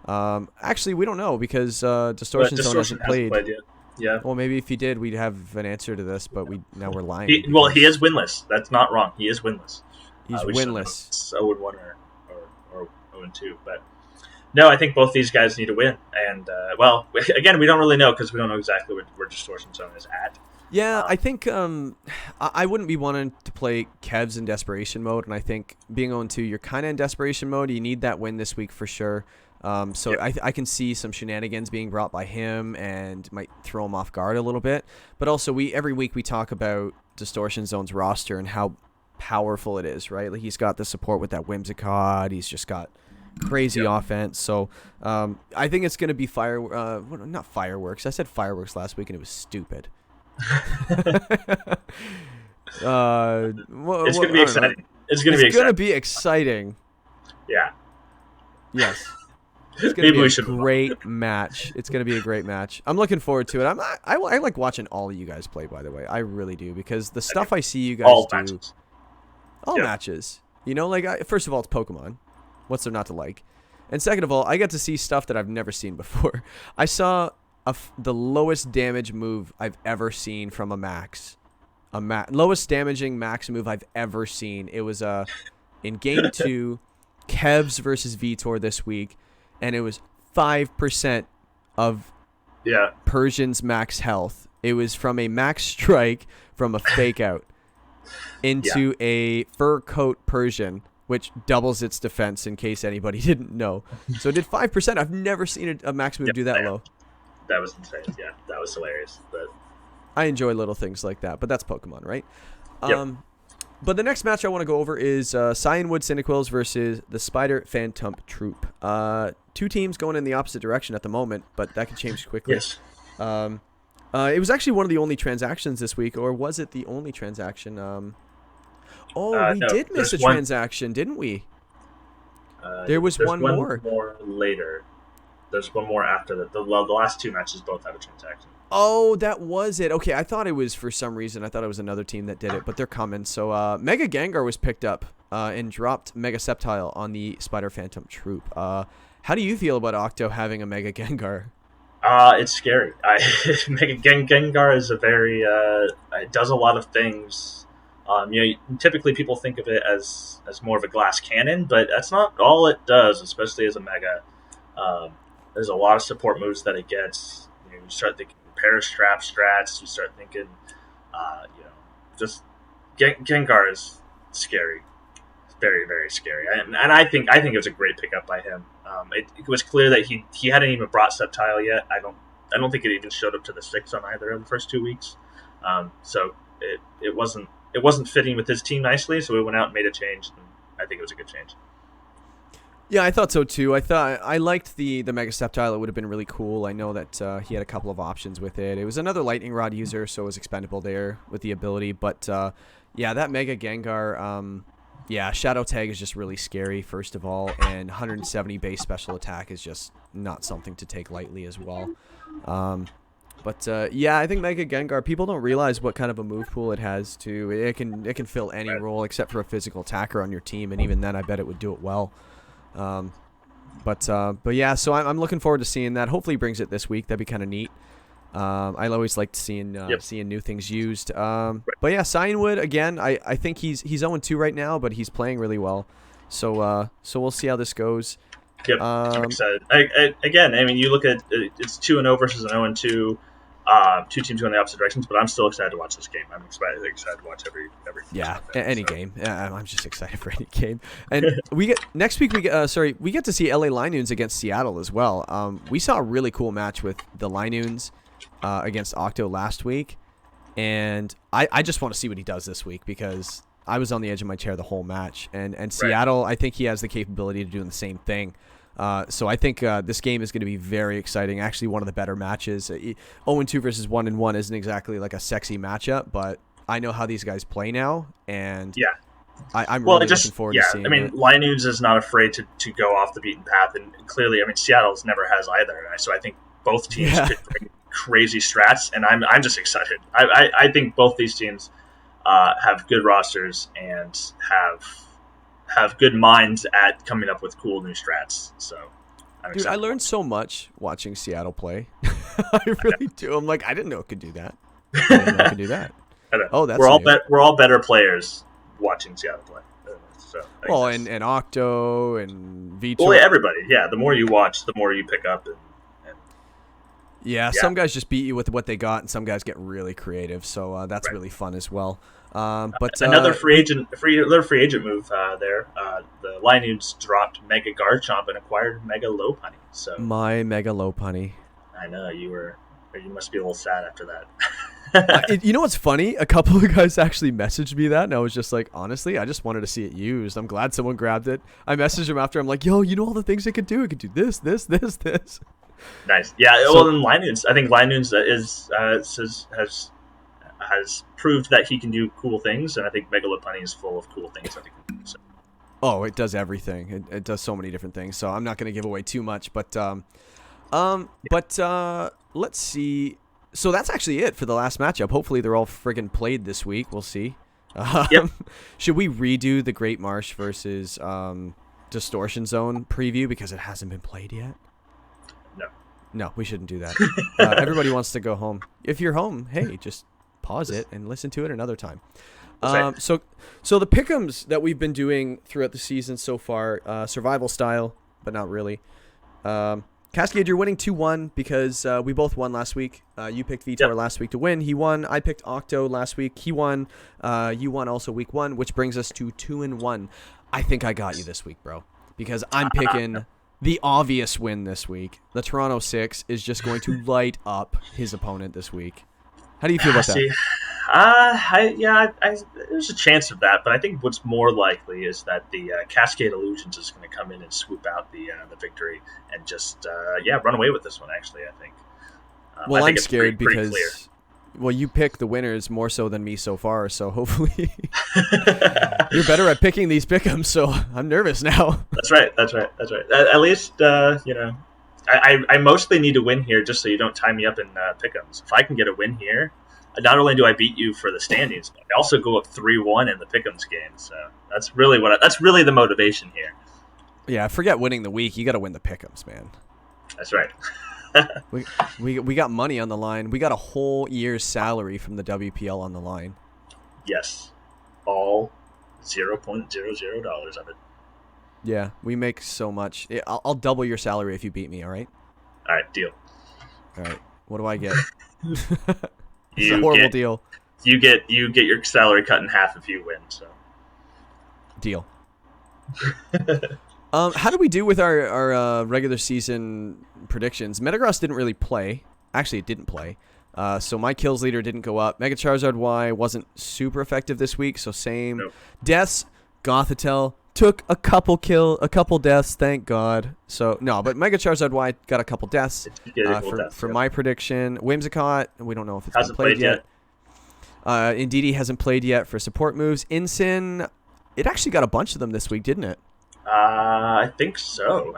Actually, we don't know because Distortion Zone hasn't played. yet. Yeah. Well, maybe if he did, we'd have an answer to this, but now we're lying. He is winless. That's not wrong. He is winless. He's We just don't know if winless. it's 0-1 or 0-2. But no, I think both these guys need to win. And well, again, we don't really know because we don't know exactly where Distortion Zone is at. Yeah, I think I wouldn't be wanting to play Kevs in desperation mode, and I think being 0-2, you're kind of in desperation mode. You need that win this week for sure. So Yep. I can see some shenanigans being brought by him and might throw him off guard a little bit. But also, every week we talk about Distortion Zone's roster and how powerful it is, right? Like he's got the support with that Whimsicott. He's just got crazy offense. So I think it's going to be not fireworks. I said fireworks last week and it was stupid. It's going to be exciting. It's going to be It's going to exciting. be exciting. Yeah. Yes. It's gonna Maybe be we a should move on. great match. It's gonna be a great match. I'm looking forward to it. I like watching all of you guys play. By the way, I really do because the stuff I see you guys All do, matches. all Yep. matches. You know, like first of all, it's Pokemon. What's there not to like? And second of all, I get to see stuff that I've never seen before. I saw the lowest damage move I've ever seen from a max. Lowest damaging max move I've ever seen. It was in game 2, Kevs versus Vitor this week, and it was 5% of Yeah. Persian's max health. It was from a max strike from a fake out into a fur coat Persian, which doubles its defense in case anybody didn't know. So it did 5%. I've never seen a max move do that low. That was insane. Yeah, that was hilarious. But I enjoy little things like that, but that's Pokemon, right? Yep. But the next match I want to go over is Cyanwood Cyndaquils versus the Spider Phantom Troop. Two teams going in the opposite direction at the moment, but that could change quickly. yes. It was actually one of the only transactions this week, or was it the only transaction? We no, did miss a there's one- transaction, didn't we? There was there's one more. later. There's one more after that. The last two matches both had a transaction. Oh, that was it. Okay, I thought it was for some reason. I thought it was another team that did it, but they're coming. So Mega Gengar was picked up and dropped Mega Sceptile on the Spider Phantom Troop. How do you feel about Octo having a Mega Gengar? It's scary. Mega Gengar is a very it does a lot of things. Typically people think of it as more of a glass cannon, but that's not all it does, especially as a Mega. There's a lot of support moves that it gets. You start thinking Parastrap strats. You start thinking, just Gengar is scary. It's very, very scary. And I think it was a great pickup by him. It was clear that he hadn't even brought Sceptile yet. I don't think it even showed up to the 6 on either of the first 2 weeks. So it wasn't fitting with his team nicely. So we went out and made a change. And I think it was a good change. Yeah, I thought so too. I liked the Mega Sceptile. It would have been really cool. I know that he had a couple of options with it. It was another Lightning Rod user, so it was expendable there with the ability. But that Mega Gengar, Shadow Tag is just really scary, first of all, and 170 base special attack is just not something to take lightly as well. I think Mega Gengar, people don't realize what kind of a move pool it has too. It can fill any role except for a physical attacker on your team, and even then I bet it would do it well. So I'm looking forward to seeing that. Hopefully he brings it this week. That'd be kind of neat. I always liked seeing new things used. Cyanwood again. I think he's 0-2 right now, but he's playing really well. So we'll see how this goes. Yep, I'm excited. You look at it's 2-0 versus an 0-2. Two teams going the opposite directions, but I'm still excited to watch this game. I'm excited to watch every any game. I'm just excited for any game. And next week we get to see LA Linoons against Seattle as well. We saw a really cool match with the Linoons against Octo last week, and I just want to see what he does this week because I was on the edge of my chair the whole match. And Seattle, I think he has the capability of doing the same thing. So I think this game is going to be very exciting. Actually, one of the better matches. 0-2 versus 1-1 isn't exactly like a sexy matchup, but I know how these guys play now, and I'm really looking forward to seeing it. Linoons is not afraid to go off the beaten path, and clearly, Seattle's never has either. So I think both teams could bring crazy strats, and I'm just excited. I think both these teams have good rosters and have good minds at coming up with cool new strats. So, I learned so much watching Seattle play. I really do. I'm like, I didn't know it could do that. I didn't know it could do that. Oh, that's we're all better players watching Seattle play. So, and Octo and Vitor. Well, everybody. Yeah, the more you watch, the more you pick up. Some guys just beat you with what they got, and some guys get really creative. So that's really fun as well. Another free agent move there. The Linoons dropped Mega Garchomp and acquired Mega Lopunny. So my Mega Lopunny. I know you must be a little sad after that. You know what's funny? A couple of guys actually messaged me that, and I was just like, honestly, I just wanted to see it used. I'm glad someone grabbed it. I messaged him after. I'm like, yo, you know all the things it could do? It could do this, this, this, this. Nice. Yeah. Well, then Linoons. I think Linoons has proved that he can do cool things, and I think Mega Lopunny is full of cool things that he can do. So. Oh, it does everything. It does so many different things. So I'm not going to give away too much, but let's see. So that's actually it for the last matchup. Hopefully they're all friggin' played this week. We'll see. Yep. Should we redo the Great Marsh versus Distortion Zone preview because it hasn't been played yet? No, we shouldn't do that. Everybody wants to go home. If you're home, hey, just pause it and listen to it another time. So the pick'ems that we've been doing throughout the season so far, survival style, but not really. Cascade, you're winning 2-1 because we both won last week. You picked Vitor last week to win. He won. I picked Octo last week. He won. You won also week 1, which brings us to 2-1. I think I got you this week, bro, because I'm picking the obvious win this week. The Toronto 6 is just going to light up his opponent this week. How do you feel about that? There's a chance of that, but I think what's more likely is that the Cascade Illusions is going to come in and swoop out the victory and just run away with this one. Actually, I think. Well, I'm scared because you pick the winners more so than me so far. So hopefully you're better at picking these pick'ems. So I'm nervous now. That's right. At least I mostly need to win here just so you don't tie me up in pick'ems. If I can get a win here, not only do I beat you for the standings, but I also go up 3-1 in the pick'ems game. So that's really the motivation here. Yeah, forget winning the week. You got to win the pick'ems, man. That's right. we got money on the line. We got a whole year's salary from the WPL on the line. Yes, all $0.00 of it. Yeah, we make so much. I'll double your salary if you beat me. All right. All right, deal. All right. What do I get? It's a horrible deal. You get your salary cut in half if you win. So. Deal. How do we do with our regular season predictions? Metagross didn't really play. Actually, it didn't play. So my kills leader didn't go up. Mega Charizard Y wasn't super effective this week, so same. Nope. Deaths, Gothitelle took a couple deaths, thank God. So no, but Mega Charizard Y got a couple deaths for my prediction. Whimsicott, we don't know if it's been played yet. Indeedee hasn't played yet for support moves. Incin, it actually got a bunch of them this week, didn't it? I think so.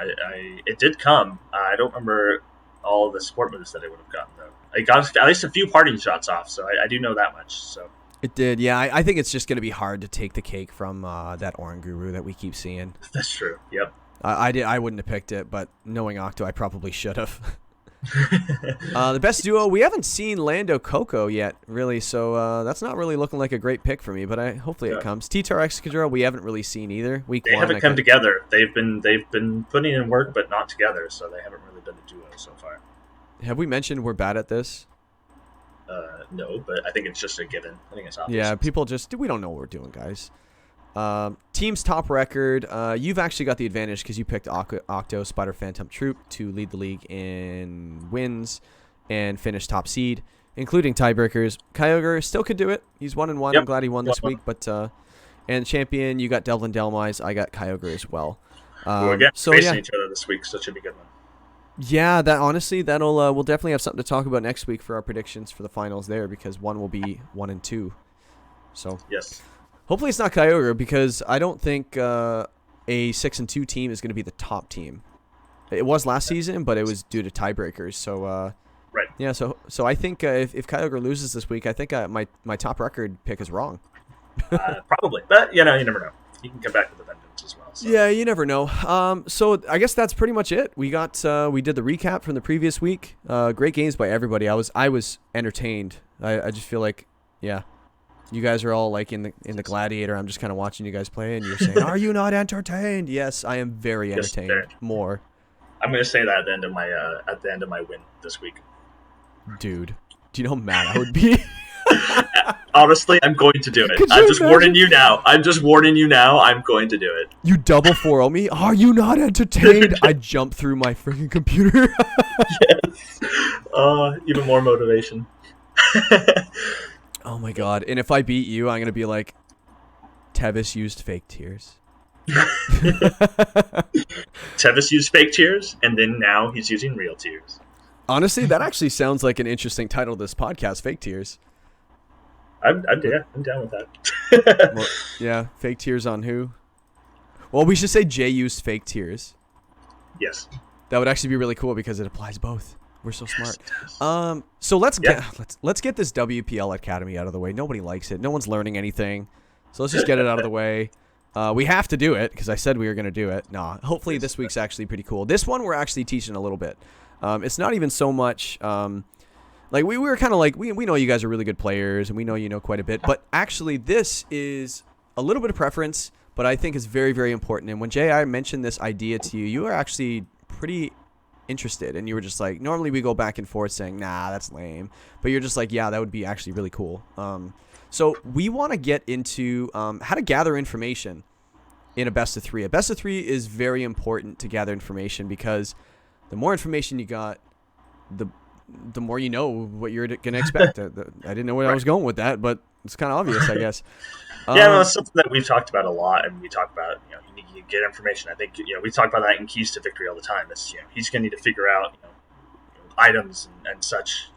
It did come. I don't remember all the support moves that it would have gotten though. I got at least a few parting shots off, so I do know that much. So it did, yeah. I think it's just going to be hard to take the cake from that Oranguru that we keep seeing. That's true. Yep. I wouldn't have picked it, but knowing Octo, I probably should have. The best duo, we haven't seen Lando Coco yet, really, so that's not really looking like a great pick for me, but hopefully it comes. T-Tar Excadrill, we haven't really seen either. Week they 1, haven't come together. They've been putting in work, but not together, so they haven't really been a duo so far. Have we mentioned we're bad at this? No, but I think it's just a given. I think it's obvious. Yeah, people we don't know what we're doing, guys. Team's top record. You've actually got the advantage because you picked Octo, Spider Phantom Troop to lead the league in wins and finish top seed, including tiebreakers. Kyogre still could do it. He's 1-1. Yep. I'm glad he won this week. But and champion, you got Delvin Delmise. I got Kyogre as well. We're facing each other this week, so it should be a good one. Yeah, that'll we'll definitely have something to talk about next week for our predictions for the finals there because one will be 1 and 2. So yes. Hopefully it's not Kyogre because I don't think a 6-2 team is going to be the top team. It was last season, but it was due to tiebreakers. So right. Yeah. So I think if Kyogre loses this week, I think my top record pick is wrong. Probably, but you never know. You can come back with a vengeance as well. So. Yeah, you never know. So I guess that's pretty much it. We did the recap from the previous week. Great games by everybody. I was entertained. I just feel like, yeah. You guys are all like in the Gladiator. I'm just kind of watching you guys play, and you're saying, "Are you not entertained?" Yes, I am very entertained. More. I'm going to say that at the end of my win this week. Dude, do you know how mad I would be? Honestly, I'm going to do it. I'm just warning you now. I'm going to do it. You double 4-0 me? Are you not entertained? I jump through my freaking computer. Yes. Even more motivation. Oh my god. And if I beat you, I'm going to be like, Tevis used fake tears. Tevis used fake tears, and then now he's using real tears. Honestly, that actually sounds like an interesting title to this podcast, Fake Tears. I'm down with that. Well, yeah, fake tears on who? Well, we should say Jay used fake tears. Yes. That would actually be really cool because it applies both. We're so smart. Yes. So let's get this WPL Academy out of the way. Nobody likes it. No one's learning anything. So let's just get it out of the way. We have to do it because I said we were going to do it. Nah, hopefully this week's actually pretty cool. This one we're actually teaching a little bit. It's not even so much like we were kind of like we know you guys are really good players and we know you know quite a bit. But actually this is a little bit of preference, but I think it's very, very important. And when Jay, I mentioned this idea to you, you were actually pretty interested, and you were just like, normally we go back and forth saying, nah, that's lame, but you're just like, yeah, that would be actually really cool. So we want to get into how to gather information in a best of three. A best of three is very important to gather information because the more information you got, the more you know what you're going to expect. I didn't know where I was going with that, but it's kind of obvious, I guess. Yeah, no, it's something that we've talked about a lot, and we talk about, you need to get information. I think, we talk about that in Keys to Victory all the time. It's, he's going to need to figure out, items and such.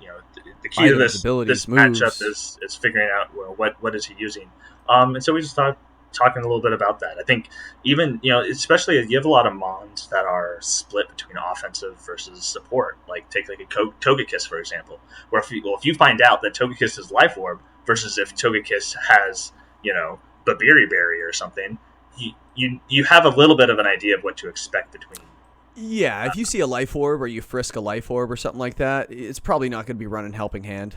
The key Items, to abilities, this moves. matchup is figuring out, what is he using. And so we just talking a little bit about that. I think even, especially if you have a lot of Mons that are split between offensive versus support. Like take like a Togekiss, for example, where if you find out that Togekiss is Life Orb versus if Togekiss has, Babiri Berry or something, you have a little bit of an idea of what to expect between. Yeah, if you see a Life Orb or you frisk a Life Orb or something like that, it's probably not going to be running Helping Hand.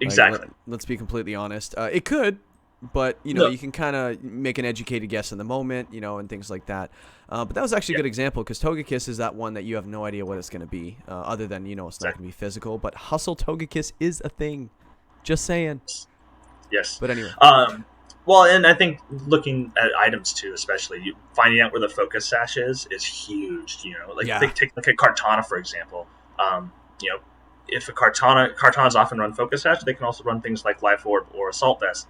Exactly. Let's be completely honest. It could, but, you can kind of make an educated guess in the moment, and things like that. But that was actually a good example because Togekiss is that one that you have no idea what it's going to be, other than, it's not going to be physical. But Hustle Togekiss is a thing. Just saying. Yes. But anyway. Well, and I think looking at items too, especially finding out where the focus sash is huge. Take like a Kartana, for example. If a Kartana's often run focus sash, they can also run things like Life Orb or Assault Vest.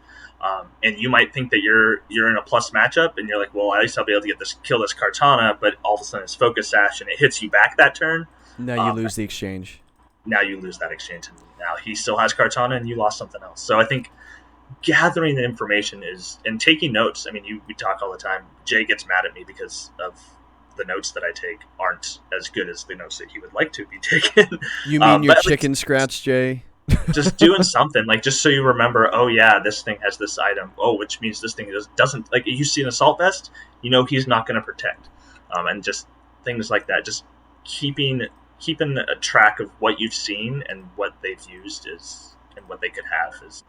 And you might think that you're in a plus matchup, and you're like, well, at least I'll be able to kill this Kartana, but all of a sudden it's focus sash and it hits you back that turn. Now you lose the exchange. Now you lose that exchange, and now he still has Kartana, and you lost something else. So I think gathering the information and taking notes. I mean, we talk all the time. Jay gets mad at me because of the notes that I take aren't as good as the notes that he would like to be taken. You mean your chicken scratch, Jay? Just doing something, just so you remember, oh yeah, this thing has this item. Oh, which means this thing doesn't, like, you see an Assault Vest, he's not going to protect. And just things like that. Just keeping a track of what you've seen and what they've used and what they could have is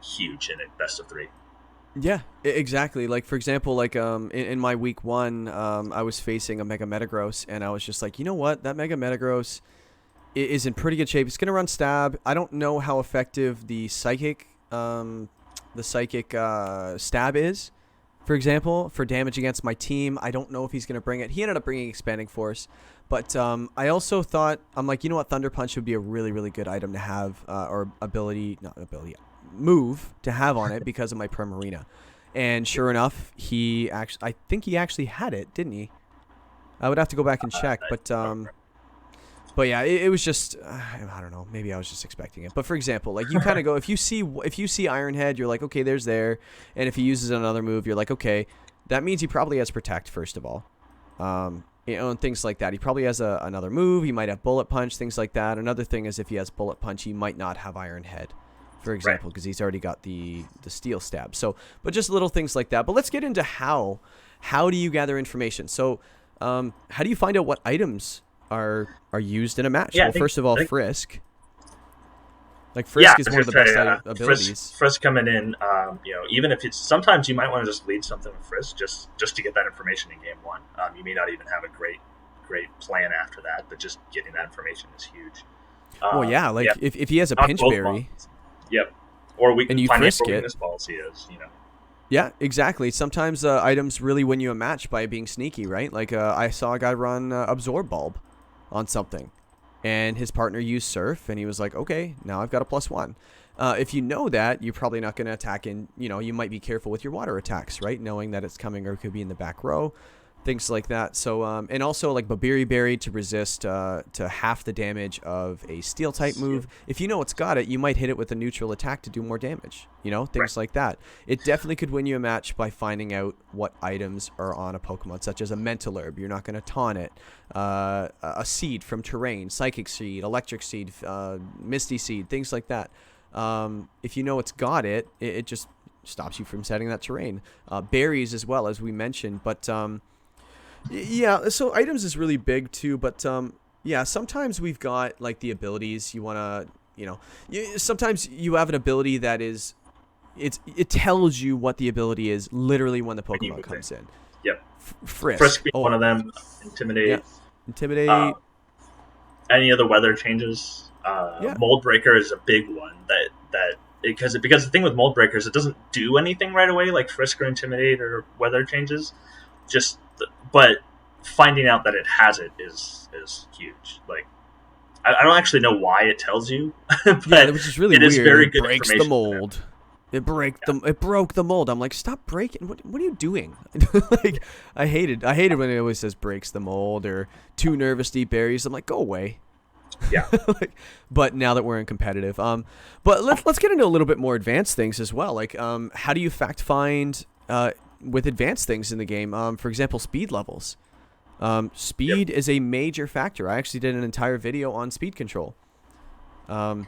huge in a best of three. Yeah, exactly. Like, for example, in my week 1, I was facing a Mega Metagross, and I was just like, you know what? That Mega Metagross is in pretty good shape. It's going to run Stab. I don't know how effective the Psychic Stab is, for example, for damage against my team. I don't know if he's going to bring it. He ended up bringing Expanding Force. But I also thought, I'm like, you know what? Thunder Punch would be a really, really good item to have, or move to have on it because of my Primarina. And sure enough, I think he actually had it, didn't he? I would have to go back and check, but yeah, it was just, I don't know, maybe I was just expecting it. But for example, like, you kind of go, if you see Iron Head, you're like, okay, there's there. And if he uses another move, you're like, okay, that means he probably has Protect, first of all. And things like that. He probably has another move. He might have Bullet Punch, things like that. Another thing is if he has Bullet Punch, he might not have Iron Head, for example, because he's already got the Steel Stab. So, but just little things like that. But let's get into how do you gather information. So, how do you find out what items are used in a match? Yeah, well, first of all, Frisk. Like, Frisk is one of the best abilities. Frisk coming in, even if it's, sometimes you might want to just lead something with Frisk just to get that information in game 1. You may not even have a great plan after that, but just getting that information is huge. Well, yeah, like, if he has a Pinch Berry. Yep. Or we can find out Frisk what it. weakness policy is, Yeah, exactly. Sometimes items really win you a match by being sneaky, right? Like, I saw a guy run Absorb Bulb on something, and his partner used Surf, and he was like, okay, now I've got a +1. If you know that, you're probably not going to attack in, you might be careful with your water attacks, right? Knowing that it's coming or it could be in the back row. things like that. So and also like Babiri Berry to resist to half the damage of a steel type move. If you know it's got it, you might hit it with a neutral attack to do more damage. Things like that. It definitely could win you a match by finding out what items are on a Pokemon, such as a Mental Herb. You're not going to taunt it. A Seed from Terrain, Psychic Seed, Electric Seed, Misty Seed, things like that. If you know it's got it, it just stops you from setting that terrain. Berries as well, as we mentioned. But yeah, so items is really big too. But yeah, sometimes we've got like the abilities you want to, sometimes you have an ability that is, it tells you what the ability is literally when the Pokemon comes in. Yep. Frisk being one of them. Intimidate. Yeah. Intimidate. Any of the weather changes. Mold Breaker is a big one because the thing with Mold Breaker is it doesn't do anything right away like Frisk or Intimidate or weather changes. But finding out that it has it is huge. Like I don't actually know why it tells you, but which is really weird. Is very good. It breaks the mold. It broke the mold. I'm like, stop breaking. What are you doing? Like, I hated when it always says breaks the mold or too nervous to eat berries. I'm like, go away. Yeah. But now that we're in competitive, but let's get into a little bit more advanced things as well. Like, how do you fact find with advanced things in the game? For example, speed levels. Speed is a major factor. I actually did an entire video on speed control. I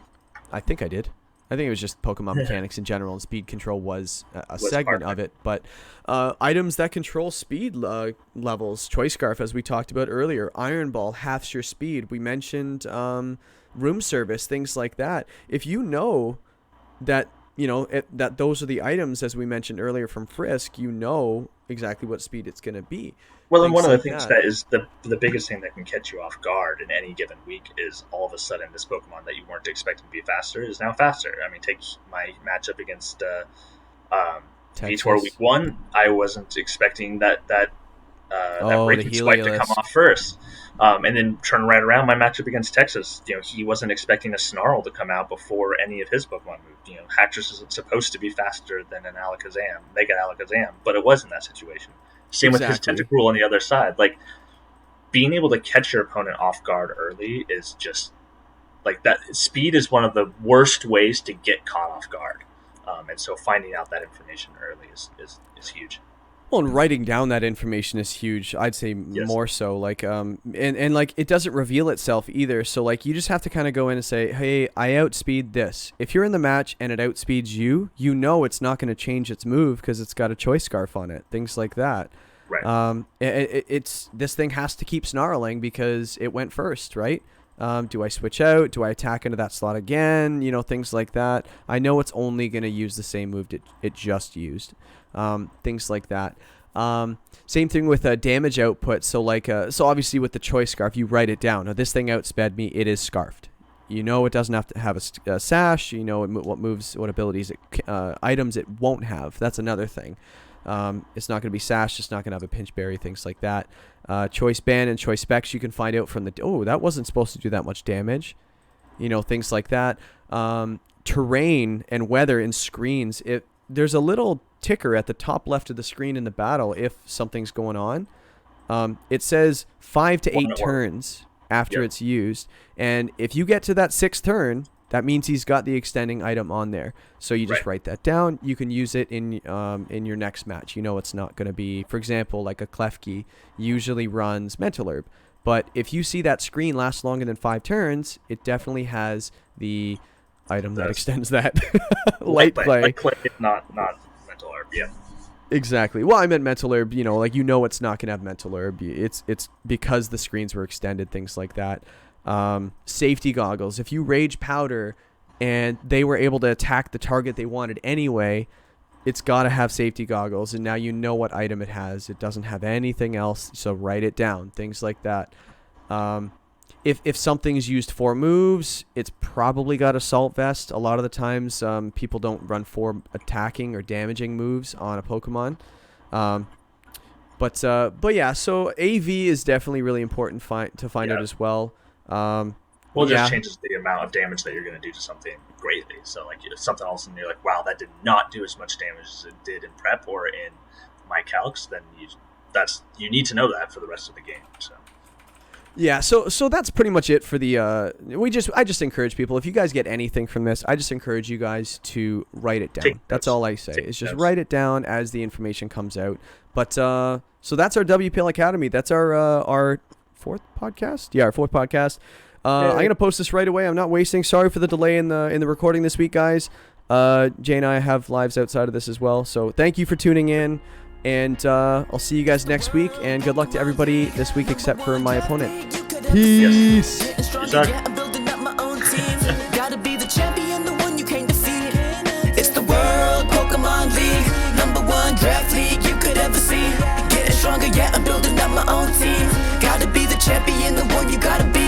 think I did. I think it was just Pokemon mechanics in general, and speed control was a segment of it. But items that control speed levels, Choice Scarf, as we talked about earlier, Iron Ball halves your speed. We mentioned room service, things like that. If you know that that those are the items, as we mentioned earlier from Frisk, you know exactly what speed it's going to be. Well, and one of the things that is the biggest thing that can catch you off guard in any given week is all of a sudden this Pokemon that you weren't expecting to be faster is now faster. I mean, take my matchup against Vitor week 1. I wasn't expecting that breaking spike to come off first. And then turn right around my matchup against Texas. He wasn't expecting a Snarl to come out before any of his Pokemon moved. Hattress isn't supposed to be faster than an Mega Alakazam, but it was in that situation. Same with his Tentacruel on the other side. Like, being able to catch your opponent off guard early is just like that. Speed is one of the worst ways to get caught off guard. And so finding out that information early is huge. Well, and writing down that information is huge. I'd say more so. Like, and like it doesn't reveal itself either. So like you just have to kind of go in and say, hey, I outspeed this. If you're in the match and it outspeeds you, it's not going to change its move because it's got a Choice Scarf on it. Things like that. Right. It's this thing has to keep snarling because it went first, right? Do I switch out? Do I attack into that slot again? Things like that. I know it's only going to use the same move it just used. Things like that. Same thing with damage output. So so obviously with the Choice Scarf, you write it down. Now this thing outsped me. It is scarfed. It doesn't have to have a sash. What moves, what abilities, items it won't have. That's another thing. It's not going to be sashed. It's not going to have a pinch berry, things like that. Choice band and choice specs you can find out from that wasn't supposed to do that much damage. Things like that. Terrain and weather in screens. There's a little ticker at the top left of the screen in the battle if something's going on. It says 5 to 8 turns after it's used. And if you get to that 6th turn, that means he's got the extending item on there. So you just write that down. You can use it in your next match. It's not going to be, for example, like a Klefki usually runs Mental Herb. But if you see that screen lasts longer than 5 turns, it definitely has the item that extends that. Light play. Light play, not Mental Herb, yeah. Exactly. Well, I meant Mental Herb, it's not going to have Mental Herb. It's because the screens were extended, things like that. Safety goggles. If you Rage Powder and they were able to attack the target they wanted anyway, it's got to have safety goggles, and now you know what item it has. It doesn't have anything else, so write it down. Things like that. If something's used 4 moves, it's probably got Assault Vest. A lot of the times, people don't run 4 attacking or damaging moves on a Pokemon. But yeah, so AV is definitely really important to find out as well. It just changes the amount of damage that you're going to do to something greatly. So, like, if something else and you're like, wow, that did not do as much damage as it did in prep or in my calcs, then you need to know that for the rest of the game. So. Yeah, so that's pretty much it for the I just encourage people, if you guys get anything from this, I just encourage you guys to write it down. That's all I say. Is just write it down as the information comes out. But so that's our WPL Academy. That's our fourth podcast. Yeah, our fourth podcast. I'm gonna post this right away. I'm not wasting. Sorry for the delay in the recording this week, guys. Jay and I have lives outside of this as well. So thank you for tuning in. And I'll see you guys next week. And good luck to everybody this week except for my opponent. Peace. Gotta be the champion, the one you can't defeat. It's the World Pokemon League, #1 draft league you could ever see. Getting stronger, yeah, I'm building up my own team. Gotta be the champion, the one you gotta be.